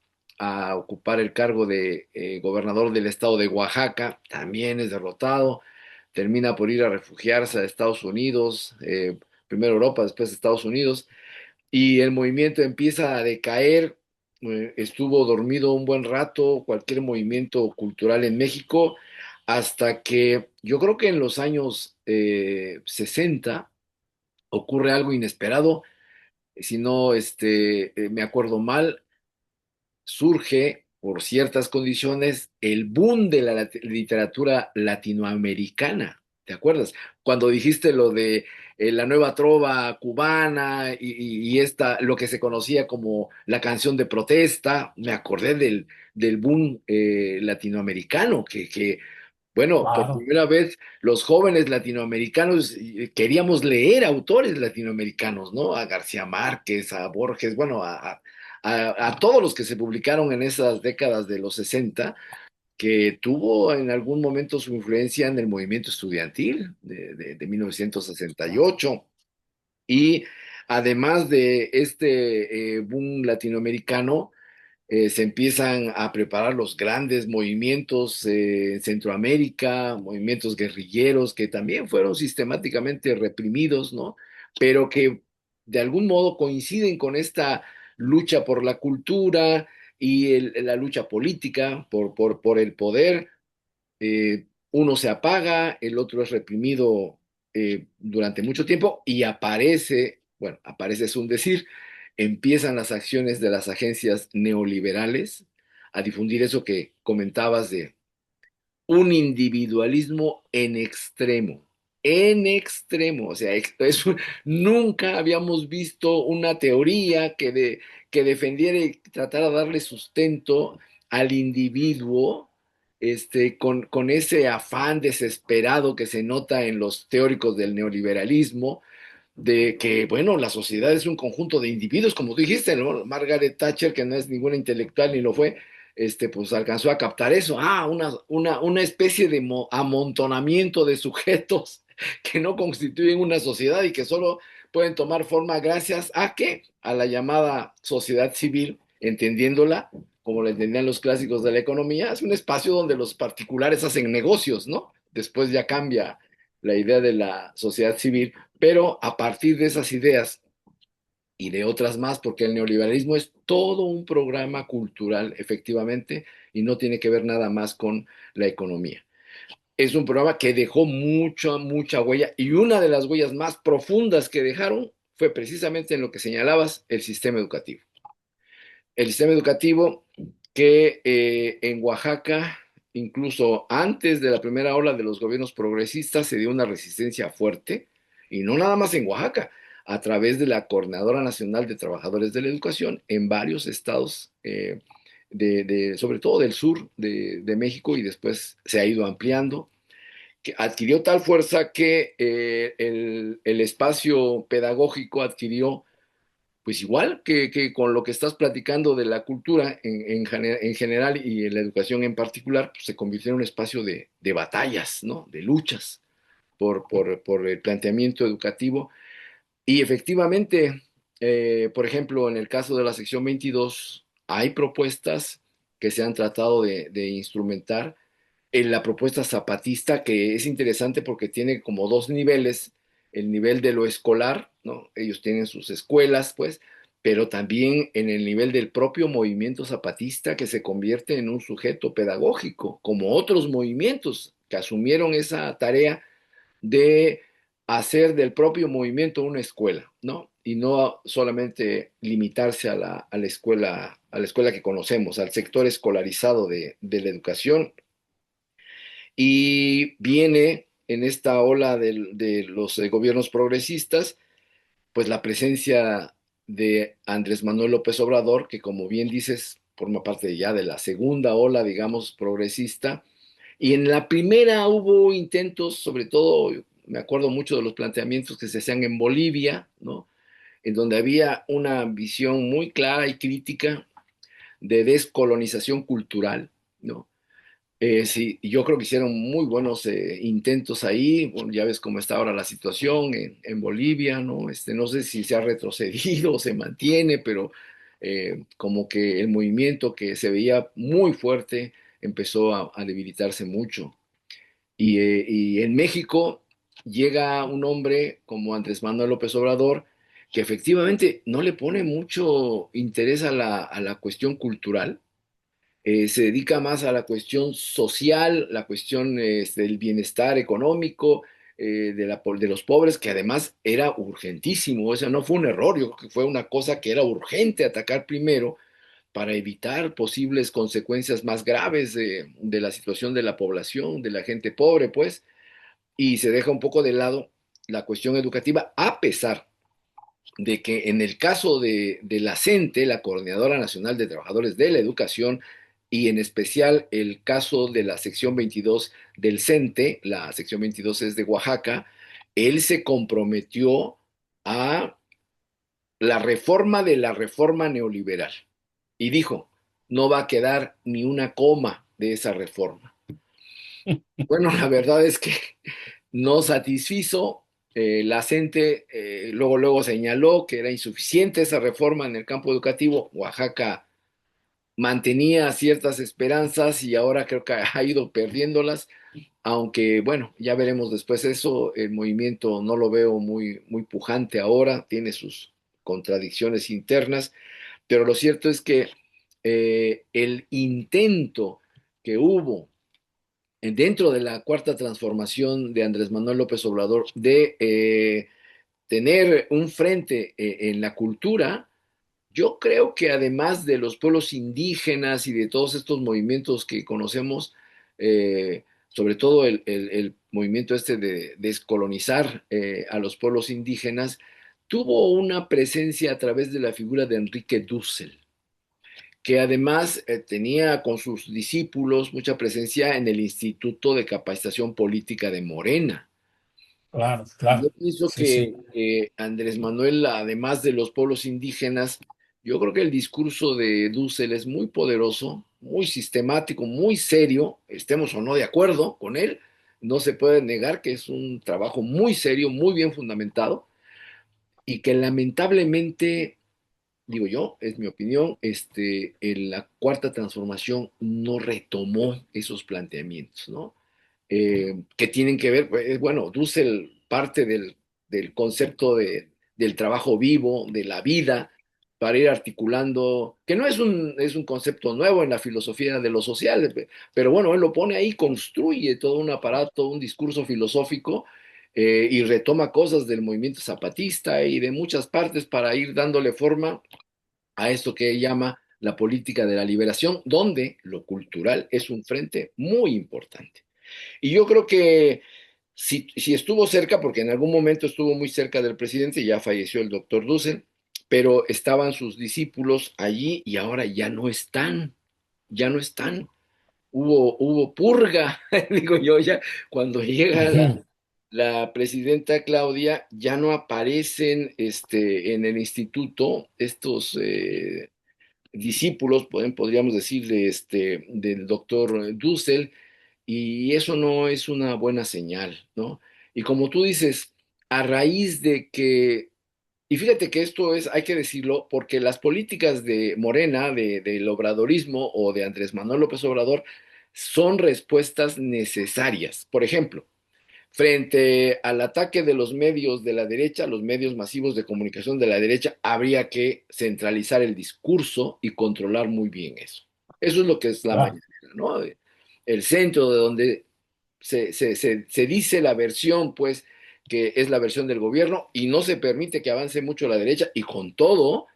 S1: ocupar el cargo de gobernador del estado de Oaxaca, también es derrotado, termina por ir a refugiarse a Estados Unidos, primero Europa, después Estados Unidos, y el movimiento empieza a decaer. Estuvo dormido un buen rato cualquier movimiento cultural en México, hasta que yo creo que en los años 60 ocurre algo inesperado. Si no me acuerdo mal, surge por ciertas condiciones el boom de la literatura latinoamericana. ¿Te acuerdas? Cuando dijiste lo de la nueva trova cubana y esta, lo que se conocía como la canción de protesta, me acordé del boom latinoamericano, bueno, por
S2: Claro.
S1: primera vez los jóvenes latinoamericanos queríamos leer autores latinoamericanos, ¿no? A García Márquez, a Borges, bueno, a todos los que se publicaron en esas décadas de los 60, que tuvo en algún momento su influencia en el movimiento estudiantil de 1968. Y además de este boom latinoamericano, se empiezan a preparar los grandes movimientos en Centroamérica, movimientos guerrilleros que también fueron sistemáticamente reprimidos, ¿no? Pero que de algún modo coinciden con esta lucha por la cultura y la lucha política por el poder. Uno se apaga, el otro es reprimido durante mucho tiempo y aparece, bueno, aparece es un decir, empiezan las acciones de las agencias neoliberales a difundir eso que comentabas de un individualismo en extremo, o sea, nunca habíamos visto una teoría que defendiera y tratara de darle sustento al individuo, con ese afán desesperado que se nota en los teóricos del neoliberalismo, de que, bueno, la sociedad es un conjunto de individuos, como tú dijiste, ¿no? Margaret Thatcher, que no es ninguna intelectual ni lo fue, pues alcanzó a captar eso. Una especie de amontonamiento de sujetos que no constituyen una sociedad y que solo pueden tomar forma gracias a qué? A la llamada sociedad civil, entendiéndola como la entendían los clásicos de la economía, es un espacio donde los particulares hacen negocios, ¿no? Después ya cambia la idea de la sociedad civil, pero a partir de esas ideas y de otras más, porque el neoliberalismo es todo un programa cultural, efectivamente, y no tiene que ver nada más con la economía. Es un programa que dejó mucha huella, y una de las huellas más profundas que dejaron fue precisamente en lo que señalabas, el sistema educativo. El sistema educativo que en Oaxaca, incluso antes de la primera ola de los gobiernos progresistas, se dio una resistencia fuerte, y no nada más en Oaxaca, a través de la Coordinadora Nacional de Trabajadores de la Educación en varios estados, sobre todo del sur de México, y después se ha ido ampliando, que adquirió tal fuerza que el espacio pedagógico adquirió, pues igual que con lo que estás platicando de la cultura en general y en la educación en particular, pues se convirtió en un espacio de batallas, ¿no? De luchas por el planteamiento educativo. Y efectivamente, por ejemplo, en el caso de la sección 22, hay propuestas que se han tratado de instrumentar en la propuesta zapatista, que es interesante porque tiene como dos niveles: el nivel de lo escolar, ¿no? Ellos tienen sus escuelas, pues, pero también en el nivel del propio movimiento zapatista, que se convierte en un sujeto pedagógico, como otros movimientos que asumieron esa tarea de hacer del propio movimiento una escuela, ¿no? Y no solamente limitarse a la escuela que conocemos, al sector escolarizado de la educación. Y viene en esta ola de los gobiernos progresistas, pues la presencia de Andrés Manuel López Obrador, que como bien dices, forma parte ya de la segunda ola, digamos, progresista. Y en la primera hubo intentos, sobre todo, me acuerdo mucho de los planteamientos que se hacían en Bolivia, ¿no? En donde había una visión muy clara y crítica de descolonización cultural, ¿no? Sí, yo creo que hicieron muy buenos intentos ahí. Bueno, ya ves cómo está ahora la situación en Bolivia, ¿no? No sé si se ha retrocedido o se mantiene, pero como que el movimiento que se veía muy fuerte empezó a debilitarse mucho. Y en México llega un hombre como Andrés Manuel López Obrador, que efectivamente no le pone mucho interés a la cuestión cultural. Se dedica más a la cuestión social, la cuestión del bienestar económico, de los pobres, que además era urgentísimo. O sea, no fue un error, yo creo que fue una cosa que era urgente atacar primero para evitar posibles consecuencias más graves de la situación de la población, de la gente pobre, pues, y se deja un poco de lado la cuestión educativa, a pesar de que en el caso de la CENTE, la Coordinadora Nacional de Trabajadores de la Educación, y en especial el caso de la sección 22 del CENTE, la sección 22 es de Oaxaca, él se comprometió a la reforma de la reforma neoliberal y dijo, no va a quedar ni una coma de esa reforma. Bueno, la verdad es que no satisfizo. La CENTE luego señaló que era insuficiente esa reforma en el campo educativo. Oaxaca mantenía ciertas esperanzas y ahora creo que ha ido perdiéndolas, aunque bueno, ya veremos después eso. El movimiento no lo veo muy pujante ahora, tiene sus contradicciones internas, pero lo cierto es que el intento que hubo dentro de la cuarta transformación de Andrés Manuel López Obrador de tener un frente en la cultura, yo creo que además de los pueblos indígenas y de todos estos movimientos que conocemos, sobre todo el movimiento este de descolonizar a los pueblos indígenas, tuvo una presencia a través de la figura de Enrique Dussel, que además tenía con sus discípulos mucha presencia en el Instituto de Capacitación Política de Morena.
S2: Claro,
S1: Y yo
S2: claro.
S1: pienso
S2: Sí, sí.
S1: que Andrés Manuel, además de los pueblos indígenas, yo creo que el discurso de Dussel es muy poderoso, muy sistemático, muy serio, estemos o no de acuerdo con él, no se puede negar que es un trabajo muy serio, muy bien fundamentado, y que lamentablemente, digo yo, es mi opinión, en la cuarta transformación no retomó esos planteamientos, ¿no? Que tienen que ver, pues, bueno, Dussel parte del concepto del trabajo vivo, de la vida, para ir articulando, que no es un concepto nuevo en la filosofía de lo social, pero bueno, él lo pone ahí, construye todo un aparato, un discurso filosófico, y retoma cosas del movimiento zapatista y de muchas partes para ir dándole forma a esto que llama la política de la liberación, donde lo cultural es un frente muy importante. Y yo creo que si estuvo cerca, porque en algún momento estuvo muy cerca del presidente, ya falleció el doctor Dussel, pero estaban sus discípulos allí y ahora ya no están, ya no están. Hubo purga, digo yo, ya cuando llega
S2: Ujú.
S1: la presidenta Claudia, ya no aparecen en el instituto estos discípulos, podríamos decir, del doctor Dussel, y eso no es una buena señal, ¿no? Y como tú dices, a raíz de que, y fíjate que esto es, hay que decirlo, porque las políticas de Morena, del obradorismo o de Andrés Manuel López Obrador, son respuestas necesarias. Por ejemplo, frente al ataque de los medios de la derecha, los medios masivos de comunicación de la derecha, habría que centralizar el discurso y controlar muy bien eso. Eso es lo que es la
S2: Claro.
S1: mañanera, ¿no? El centro de donde se dice la versión, pues, que es la versión del gobierno y no se permite que avance mucho la derecha y con todo,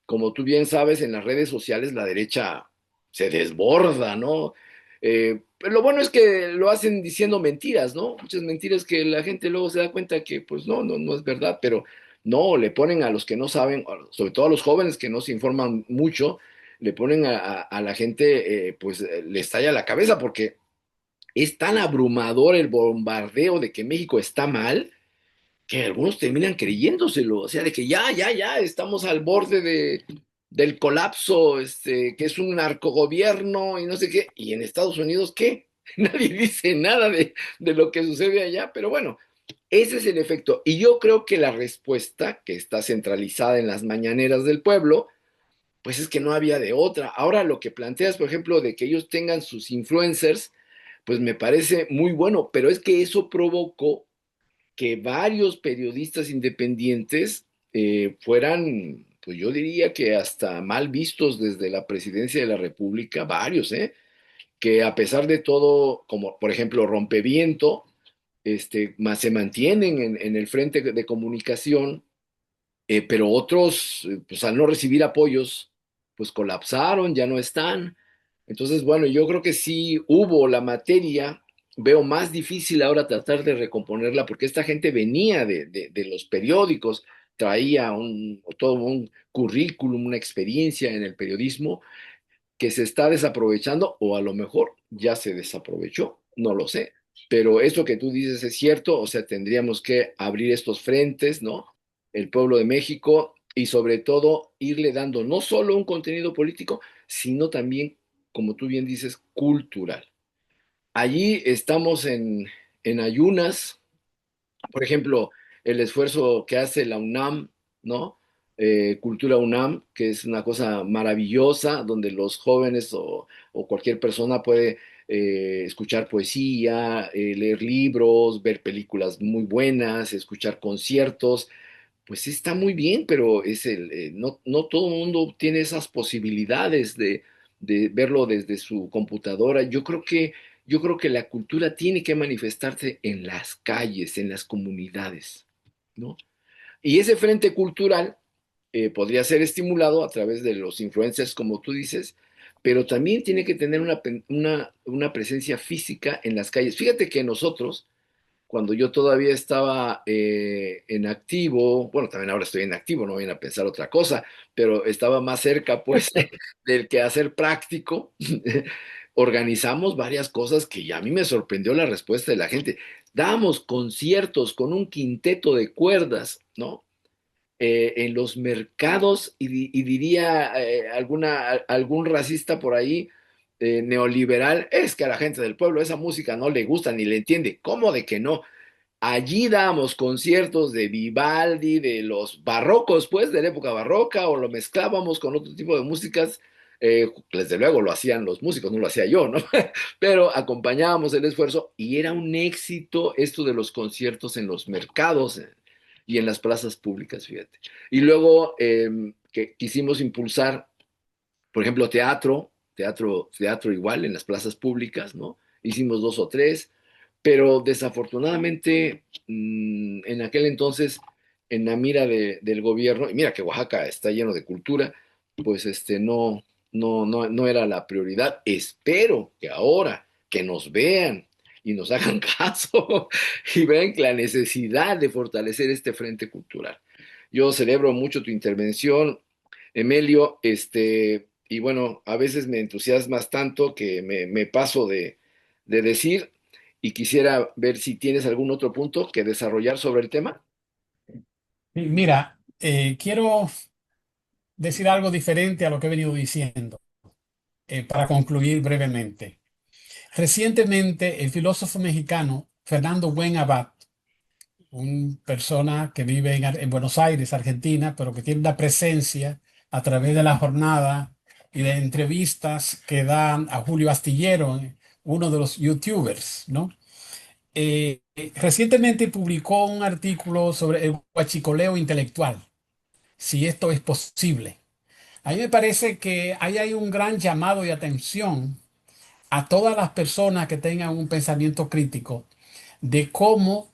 S1: como tú bien sabes, en las redes sociales la derecha se desborda, ¿no? Pero lo bueno es que lo hacen diciendo mentiras, ¿no? Muchas mentiras que la gente luego se da cuenta que, pues, no es verdad, pero no, le ponen a los que no saben, sobre todo a los jóvenes que no se informan mucho, le ponen a la gente, pues, le estalla la cabeza porque es tan abrumador el bombardeo de que México está mal que algunos terminan creyéndoselo, o sea, de que ya, estamos al borde del colapso, que es un narcogobierno y no sé qué, y en Estados Unidos, ¿qué? Nadie dice nada de lo que sucede allá, pero bueno, ese es el efecto. Y yo creo que la respuesta, que está centralizada en las mañaneras del pueblo, pues es que no había de otra. Ahora lo que planteas, por ejemplo, de que ellos tengan sus influencers, pues me parece muy bueno, pero es que eso provocó que varios periodistas independientes fueran, pues yo diría que hasta mal vistos desde la presidencia de la República, varios, que a pesar de todo, como por ejemplo Rompeviento, se mantienen en el frente de comunicación, pero otros, pues al no recibir apoyos, pues colapsaron, ya no están. Entonces, bueno, yo creo que sí hubo la materia, veo más difícil ahora tratar de recomponerla porque esta gente venía de los periódicos, traía todo un currículum, una experiencia en el periodismo que se está desaprovechando o a lo mejor ya se desaprovechó, no lo sé. Pero eso que tú dices es cierto, o sea, tendríamos que abrir estos frentes, ¿no? El pueblo de México y sobre todo irle dando no solo un contenido político, sino también, como tú bien dices, cultural. Allí estamos en ayunas, por ejemplo, el esfuerzo que hace la UNAM, ¿no? Cultura UNAM, que es una cosa maravillosa, donde los jóvenes o cualquier persona puede escuchar poesía, leer libros, ver películas muy buenas, escuchar conciertos. Pues está muy bien, pero no todo el mundo tiene esas posibilidades de verlo desde su computadora. Yo creo que la cultura tiene que manifestarse en las calles, en las comunidades, ¿no? Y ese frente cultural podría ser estimulado a través de los influencers, como tú dices, pero también tiene que tener una presencia física en las calles. Fíjate que nosotros, cuando yo todavía estaba en activo, bueno, también ahora estoy en activo, no vayan a pensar otra cosa, pero estaba más cerca, pues, del quehacer práctico, organizamos varias cosas que ya a mí me sorprendió la respuesta de la gente. Dábamos conciertos con un quinteto de cuerdas, ¿no? En los mercados y diría algún racista por ahí, neoliberal, es que a la gente del pueblo esa música no le gusta ni le entiende. ¿Cómo de que no? Allí dábamos conciertos de Vivaldi, de los barrocos, pues, de la época barroca, o lo mezclábamos con otro tipo de músicas. Desde luego lo hacían los músicos, no lo hacía yo, ¿no? Pero acompañábamos el esfuerzo y era un éxito esto de los conciertos en los mercados y en las plazas públicas, fíjate. Y luego que quisimos impulsar, por ejemplo, teatro igual en las plazas públicas, ¿no? Hicimos dos o tres, pero desafortunadamente en aquel entonces, en la mira del gobierno, y mira que Oaxaca está lleno de cultura, pues no era la prioridad. Espero que ahora que nos vean y nos hagan caso y vean la necesidad de fortalecer este frente cultural. Yo celebro mucho tu intervención, Emelio, y bueno, a veces me entusiasmas tanto que me paso de decir y quisiera ver si tienes algún otro punto que desarrollar sobre el tema.
S2: Y mira, quiero decir algo diferente a lo que he venido diciendo, para concluir brevemente. Recientemente, el filósofo mexicano Fernando Buen Abad, una persona que vive en Buenos Aires, Argentina, pero que tiene una presencia a través de la jornada y de entrevistas que dan a Julio Astillero, uno de los YouTubers, ¿no? Recientemente publicó un artículo sobre el huachicoleo intelectual, si esto es posible. A mí me parece que ahí hay un gran llamado de atención a todas las personas que tengan un pensamiento crítico de cómo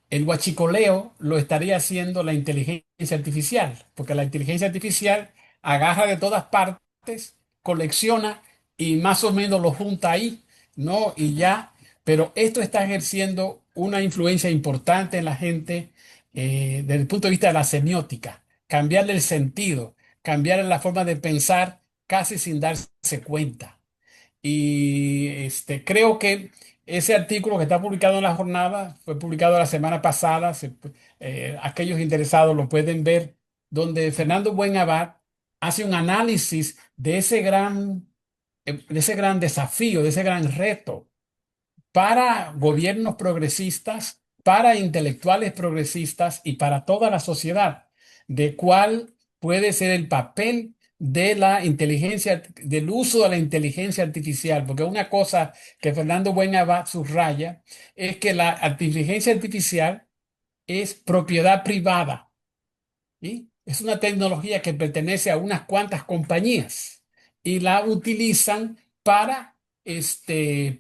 S2: el huachicoleo lo estaría haciendo la inteligencia artificial, porque la inteligencia artificial agarra de todas partes, colecciona y más o menos lo junta ahí, ¿no? Y ya, pero esto está ejerciendo una influencia importante en la gente desde el punto de vista de la semiótica, cambiarle el sentido, cambiarle la forma de pensar casi sin darse cuenta. Y creo que ese artículo que está publicado en la jornada fue publicado la semana pasada. Aquellos interesados lo pueden ver, donde Fernando Buenabad hace un análisis de ese gran desafío, de ese gran reto para gobiernos progresistas, para intelectuales progresistas y para toda la sociedad, de cuál puede ser el papel de la inteligencia, del uso de la inteligencia artificial, porque una cosa que Fernando Buenabad subraya es que la inteligencia artificial es propiedad privada. ¿Sí? Es una tecnología que pertenece a unas cuantas compañías y la utilizan para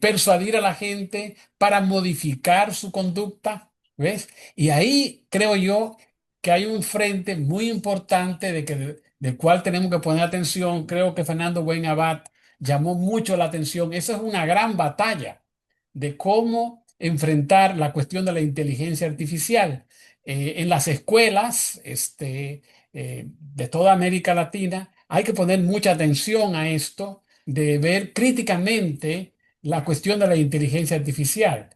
S2: persuadir a la gente, para modificar su conducta, ¿ves? Y ahí creo yo que hay un frente muy importante del cual tenemos que poner atención. Creo que Fernando Buenabad llamó mucho la atención. Esa es una gran batalla de cómo enfrentar la cuestión de la inteligencia artificial en las escuelas de toda América Latina. Hay que poner mucha atención a esto, de ver críticamente la cuestión de la inteligencia artificial.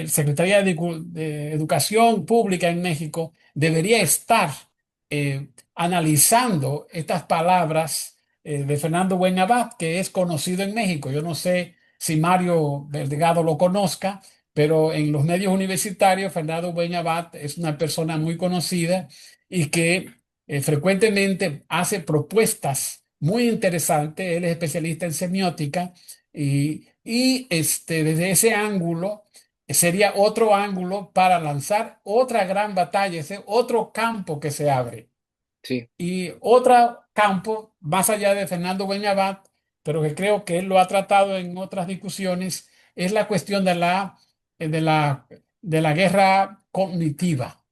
S2: Secretaría de Educación Pública en México debería estar analizando estas palabras de Fernando Buenabad, que es conocido en México. Yo no sé si Mario Delgado lo conozca, pero en los medios universitarios, Fernando Buenabad es una persona muy conocida y que frecuentemente hace propuestas muy interesantes. Él es especialista en semiótica desde ese ángulo sería otro ángulo para lanzar otra gran batalla, ese otro campo que se abre.
S1: Sí,
S2: Y otro campo, más allá de Fernando Beñabat, pero que creo que él lo ha tratado en otras discusiones, es la cuestión de la guerra cognitiva.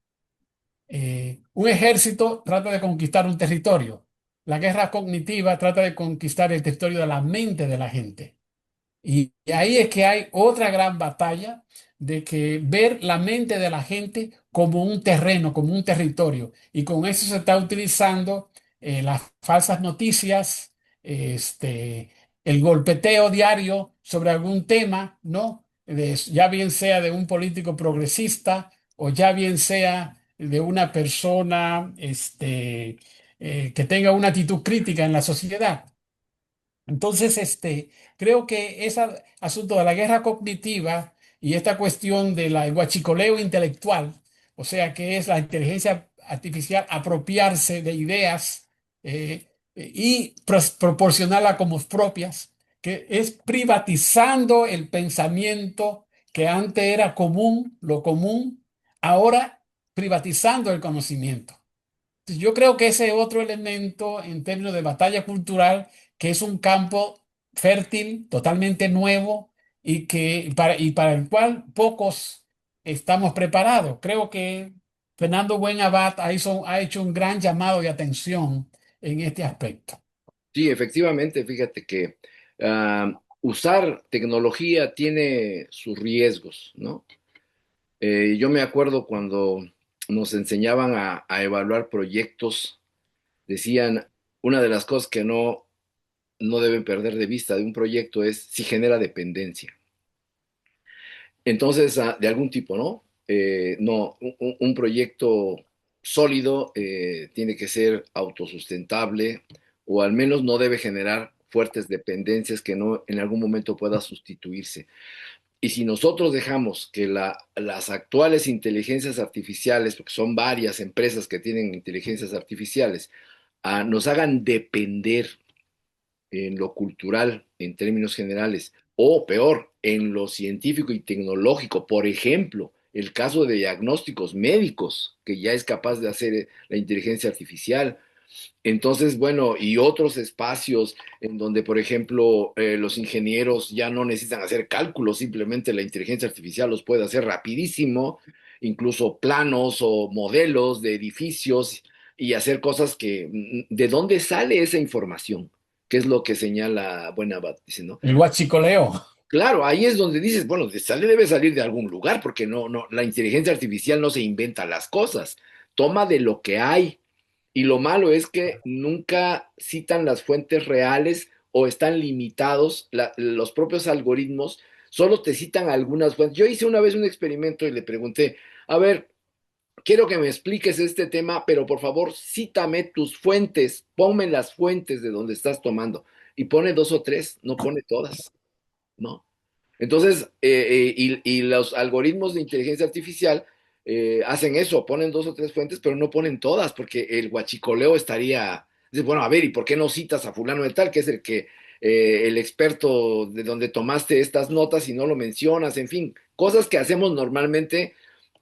S2: Un ejército trata de conquistar un territorio. La guerra cognitiva trata de conquistar el territorio de la mente de la gente. Y ahí es que hay otra gran batalla de que ver la mente de la gente como un terreno, como un territorio. Y con eso se está utilizando las falsas noticias, el golpeteo diario sobre algún tema, ¿no? Ya bien sea de un político progresista o ya bien sea de una persona que tenga una actitud crítica en la sociedad. Entonces, creo que ese asunto de la guerra cognitiva y esta cuestión del guachicoleo intelectual, o sea, que es la inteligencia artificial apropiarse de ideas y proporcionarla como propias, que es privatizando el pensamiento que antes era común, lo común, ahora privatizando el conocimiento. Yo creo que ese otro elemento en términos de batalla cultural, que es un campo fértil, totalmente nuevo y para el cual pocos estamos preparados. Creo que Fernando Buenabad ha hecho un gran llamado de atención en este aspecto.
S1: sí, efectivamente, fíjate que usar tecnología tiene sus riesgos, ¿no? Yo me acuerdo cuando nos enseñaban a evaluar proyectos, decían, una de las cosas que no deben perder de vista de un proyecto es si genera dependencia. Entonces, de algún tipo, ¿no? No, un proyecto sólido tiene que ser autosustentable o al menos no debe generar fuertes dependencias que no en algún momento pueda sustituirse. Y si nosotros dejamos que las actuales inteligencias artificiales, porque son varias empresas que tienen inteligencias artificiales, nos hagan depender en lo cultural, en términos generales, o peor, en lo científico y tecnológico. Por ejemplo, el caso de diagnósticos médicos que ya es capaz de hacer la inteligencia artificial, Entonces, bueno, y otros espacios en donde, por ejemplo, los ingenieros ya no necesitan hacer cálculos, simplemente la inteligencia artificial los puede hacer rapidísimo, incluso planos o modelos de edificios y hacer cosas que, ¿de dónde sale esa información? ¿Qué es lo que señala Buenabat? Dice, ¿no?
S2: El huachicoleo.
S1: Claro, ahí es donde dices, bueno, debe salir de algún lugar, porque la inteligencia artificial no se inventa las cosas, toma de lo que hay. Y lo malo es que nunca citan las fuentes reales o están limitados, los propios algoritmos solo te citan algunas fuentes. Yo hice una vez un experimento y le pregunté, a ver, quiero que me expliques este tema, pero por favor cítame tus fuentes, ponme las fuentes de donde estás tomando. Y pone dos o tres, no pone todas, ¿no? Entonces, y los algoritmos de inteligencia artificial hacen eso, ponen dos o tres fuentes, pero no ponen todas, porque el guachicoleo estaría, dices, bueno, a ver, ¿y por qué no citas a fulano de tal, que es el experto de donde tomaste estas notas y no lo mencionas? En fin, cosas que hacemos normalmente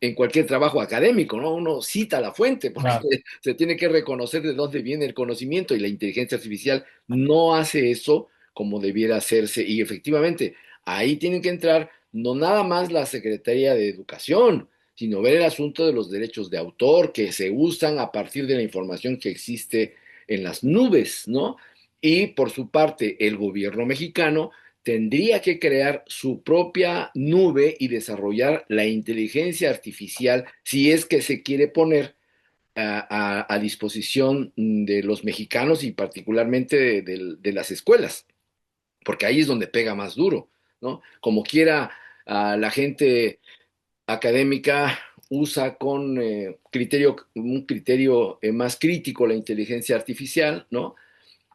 S1: en cualquier trabajo académico, ¿no? Uno cita la fuente porque
S2: Claro.
S1: se tiene que reconocer de dónde viene el conocimiento y la inteligencia artificial no hace eso como debiera hacerse. Y efectivamente, ahí tienen que entrar no nada más la Secretaría de Educación, sino ver el asunto de los derechos de autor que se usan a partir de la información que existe en las nubes, ¿no? Y por su parte, el gobierno mexicano tendría que crear su propia nube y desarrollar la inteligencia artificial si es que se quiere poner a disposición de los mexicanos y particularmente de las escuelas, porque ahí es donde pega más duro, ¿no? Como quiera, la gente académica usa con un criterio más crítico la inteligencia artificial, ¿no?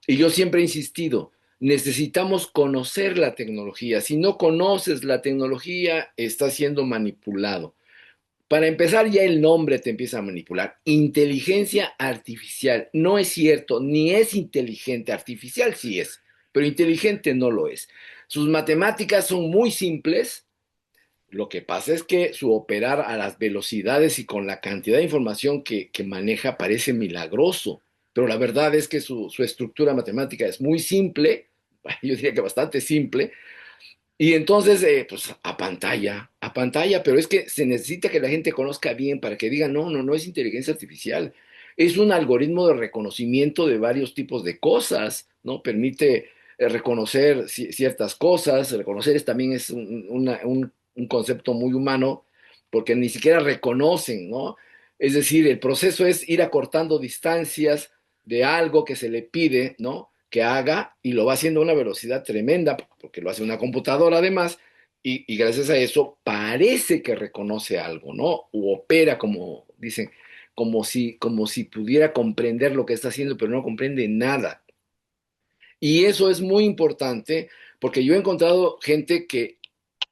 S1: Y yo siempre he insistido, necesitamos conocer la tecnología. Si no conoces la tecnología, estás siendo manipulado. Para empezar, ya el nombre te empieza a manipular. Inteligencia artificial. No es cierto, ni es inteligente. Artificial sí es, pero inteligente no lo es. Sus matemáticas son muy simples. Lo que pasa es que su operar a las velocidades y con la cantidad de información que maneja parece milagroso. Pero la verdad es que su estructura matemática es muy simple, yo diría que bastante simple, y entonces, pues a pantalla, pero es que se necesita que la gente conozca bien para que diga, no, no, no es inteligencia artificial, es un algoritmo de reconocimiento de varios tipos de cosas, ¿no? Permite reconocer ciertas cosas, también es un concepto muy humano, porque ni siquiera reconocen, ¿no? Es decir, el proceso es ir acortando distancias de algo que se le pide, ¿no? Que haga y lo va haciendo a una velocidad tremenda, porque lo hace una computadora además, y gracias a eso parece que reconoce algo, ¿no? O opera como dicen, como si pudiera comprender lo que está haciendo, pero no comprende nada. Y eso es muy importante porque yo he encontrado gente que,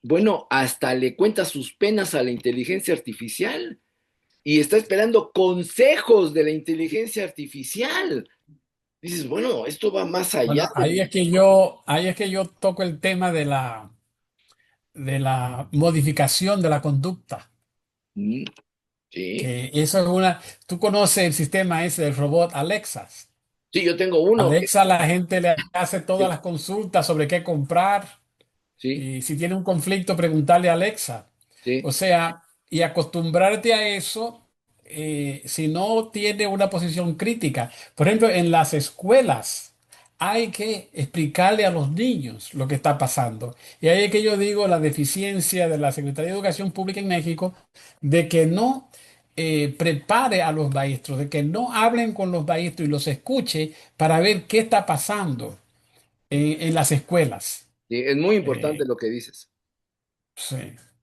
S1: bueno, hasta le cuenta sus penas a la inteligencia artificial y está esperando consejos de la inteligencia artificial. Dices, bueno, esto va más allá
S2: Bueno,
S1: de...
S2: ahí es que yo toco el tema de la modificación de la conducta.
S1: Mm, sí,
S2: Que eso es una. Tú conoces el sistema ese del robot Alexa.
S1: sí, yo tengo uno.
S2: Alexa, la gente le hace todas las consultas sobre qué comprar.
S1: Sí,
S2: Y si tiene un conflicto, preguntarle a Alexa.
S1: sí,
S2: O sea, y acostumbrarte a eso si no tiene una posición crítica. Por ejemplo, en las escuelas hay que explicarle a los niños lo que está pasando. Y ahí es que yo digo la deficiencia de la Secretaría de Educación Pública en México de que no prepare a los maestros, de que no hablen con los maestros y los escuche para ver qué está pasando en las escuelas.
S1: sí, es muy importante
S2: Eh,
S1: lo que dices.
S2: Sí.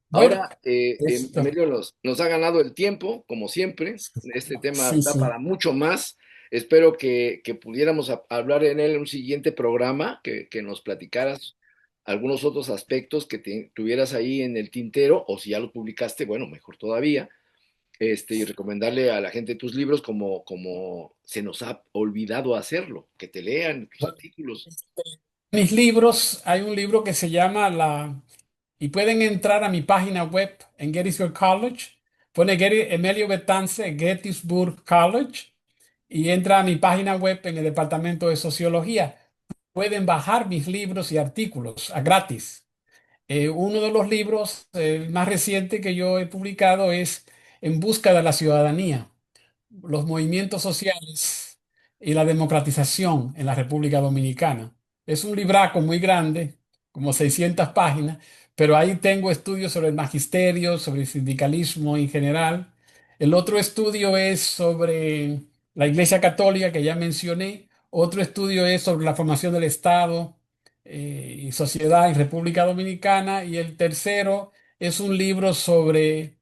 S2: Bueno,
S1: Ahora,
S2: esto.
S1: Emilio, nos ha ganado el tiempo, como siempre. Este tema
S2: Sí,
S1: da
S2: sí.
S1: para mucho más. Espero que pudiéramos hablar en él en un siguiente programa, que nos platicaras algunos otros aspectos que tuvieras ahí en el tintero, o si ya los publicaste, bueno, mejor todavía. Y recomendarle a la gente tus libros como se nos ha olvidado hacerlo, que te lean tus
S2: Bueno,
S1: artículos.
S2: mis libros, hay un libro que se llama y pueden entrar a mi página web en Gettysburg College, pone Emilio Betance, Gettysburg College, y entra a mi página web en el departamento de sociología. Pueden bajar mis libros y artículos a gratis. Uno de los libros, el más reciente que yo he publicado es En busca de la ciudadanía, los movimientos sociales y la democratización en la República Dominicana. Es un libraco muy grande, como 600 páginas, pero ahí tengo estudios sobre el magisterio, sobre el sindicalismo en general. El otro estudio es sobre la Iglesia Católica, que ya mencioné. Otro estudio es sobre la formación del Estado y sociedad en República Dominicana. Y el tercero es un libro sobre,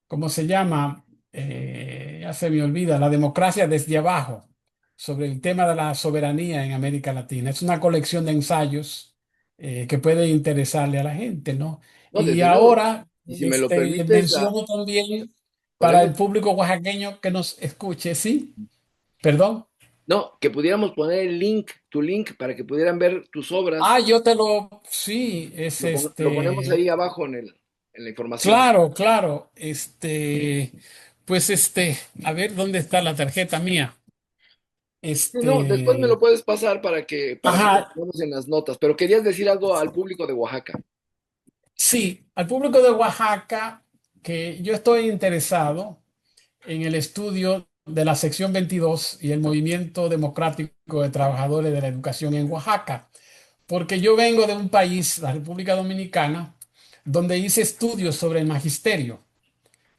S2: ¿cómo se llama? Ya se me olvida, La democracia desde abajo, sobre el tema de la soberanía en América Latina. Es una colección de ensayos que puede interesarle a la gente, ¿no?
S1: No,
S2: Y
S1: desde luego.
S2: ahora,
S1: Y si me lo permites,
S2: menciono también para
S1: podemos,
S2: el público oaxaqueño que nos escuche, ¿sí? Perdón.
S1: no, que pudiéramos poner el link, tu link, para que pudieran ver tus
S2: Ah,
S1: obras.
S2: yo te lo, sí, es
S1: Lo ponemos ahí abajo en la información.
S2: claro, claro, pues a ver dónde está la tarjeta mía.
S1: Sí, no, después me
S2: Este,
S1: lo puedes pasar para que lo
S2: ajá,
S1: pongamos en las notas, pero querías decir algo al público de Oaxaca.
S2: sí, al público de Oaxaca, que yo estoy interesado en el estudio de la sección 22 y el movimiento democrático de trabajadores de la educación en Oaxaca, porque yo vengo de un país, la República Dominicana, donde hice estudios sobre el magisterio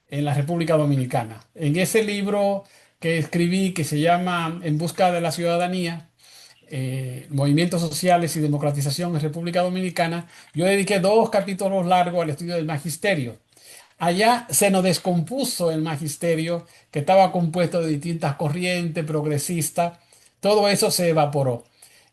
S2: en la República Dominicana. En ese libro que escribí, que se llama En busca de la ciudadanía, movimientos sociales y democratización en República Dominicana, yo dediqué 2 capítulos largos al estudio del magisterio. Allá se nos descompuso el magisterio, que estaba compuesto de distintas corrientes progresistas. Todo eso se evaporó.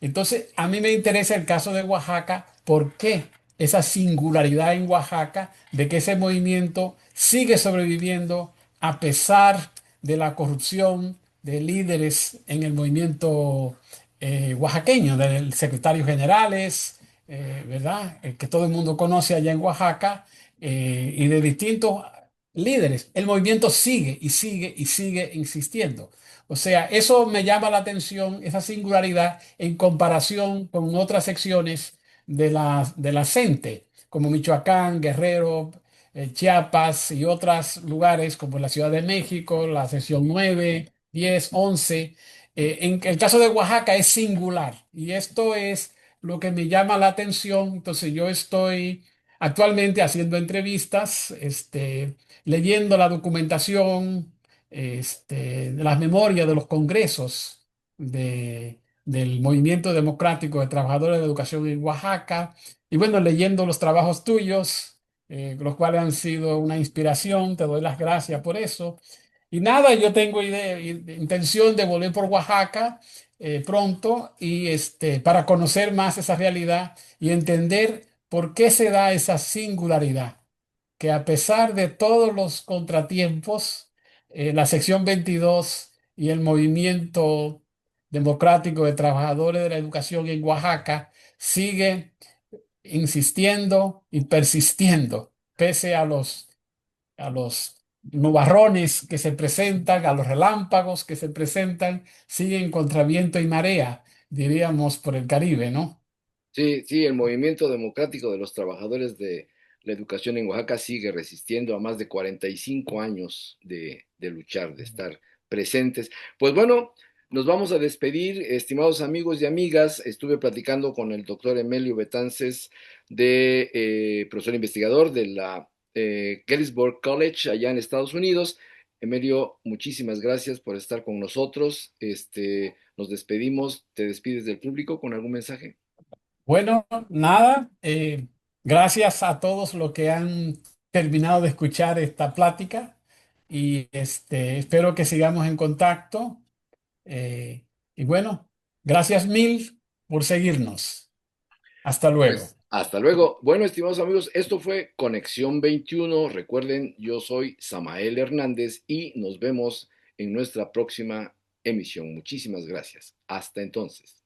S2: Entonces, a mí me interesa el caso de Oaxaca. ¿Por qué esa singularidad en Oaxaca de que ese movimiento sigue sobreviviendo a pesar de la corrupción de líderes en el movimiento oaxaqueño, del secretario generales, ¿verdad? Que todo el mundo conoce allá en Oaxaca, y de distintos líderes? El movimiento sigue y sigue y sigue insistiendo. O sea, eso me llama la atención, esa singularidad en comparación con otras secciones de la CENTE, como Michoacán, Guerrero, Chiapas y otros lugares como la Ciudad de México, la sección 9, 10, 11. En el caso de Oaxaca es singular y esto es lo que me llama la atención. Entonces yo estoy actualmente haciendo entrevistas, leyendo la documentación, de las memorias de los congresos del Movimiento Democrático de Trabajadores de Educación en Oaxaca, y bueno, leyendo los trabajos tuyos, los cuales han sido una inspiración. Te doy las gracias por eso. Y nada, yo tengo intención de volver por Oaxaca pronto, y para conocer más esa realidad y entender por qué se da esa singularidad, que a pesar de todos los contratiempos, la sección 22 y el movimiento democrático de trabajadores de la educación en Oaxaca sigue insistiendo y persistiendo, pese a los nubarrones que se presentan, a los relámpagos que se presentan, siguen contra viento y marea, diríamos, por el Caribe, ¿no?
S1: Sí, sí, el movimiento democrático de los trabajadores de la educación en Oaxaca sigue resistiendo a más de 45 años de luchar, de estar presentes. Pues bueno, nos vamos a despedir, estimados amigos y amigas. Estuve platicando con el doctor Emelio Betances, profesor investigador de la Gettysburg College allá en Estados Unidos. Emelio, muchísimas gracias por estar con nosotros. Nos despedimos. ¿Te despides del público con algún mensaje?
S2: Bueno, nada, gracias a todos los que han terminado de escuchar esta plática, y espero que sigamos en contacto. Y bueno, gracias mil por seguirnos. Hasta luego.
S1: Pues hasta luego. Bueno, estimados amigos, esto fue Conexión 21. Recuerden, yo soy Samael Hernández y nos vemos en nuestra próxima emisión. Muchísimas gracias. Hasta entonces.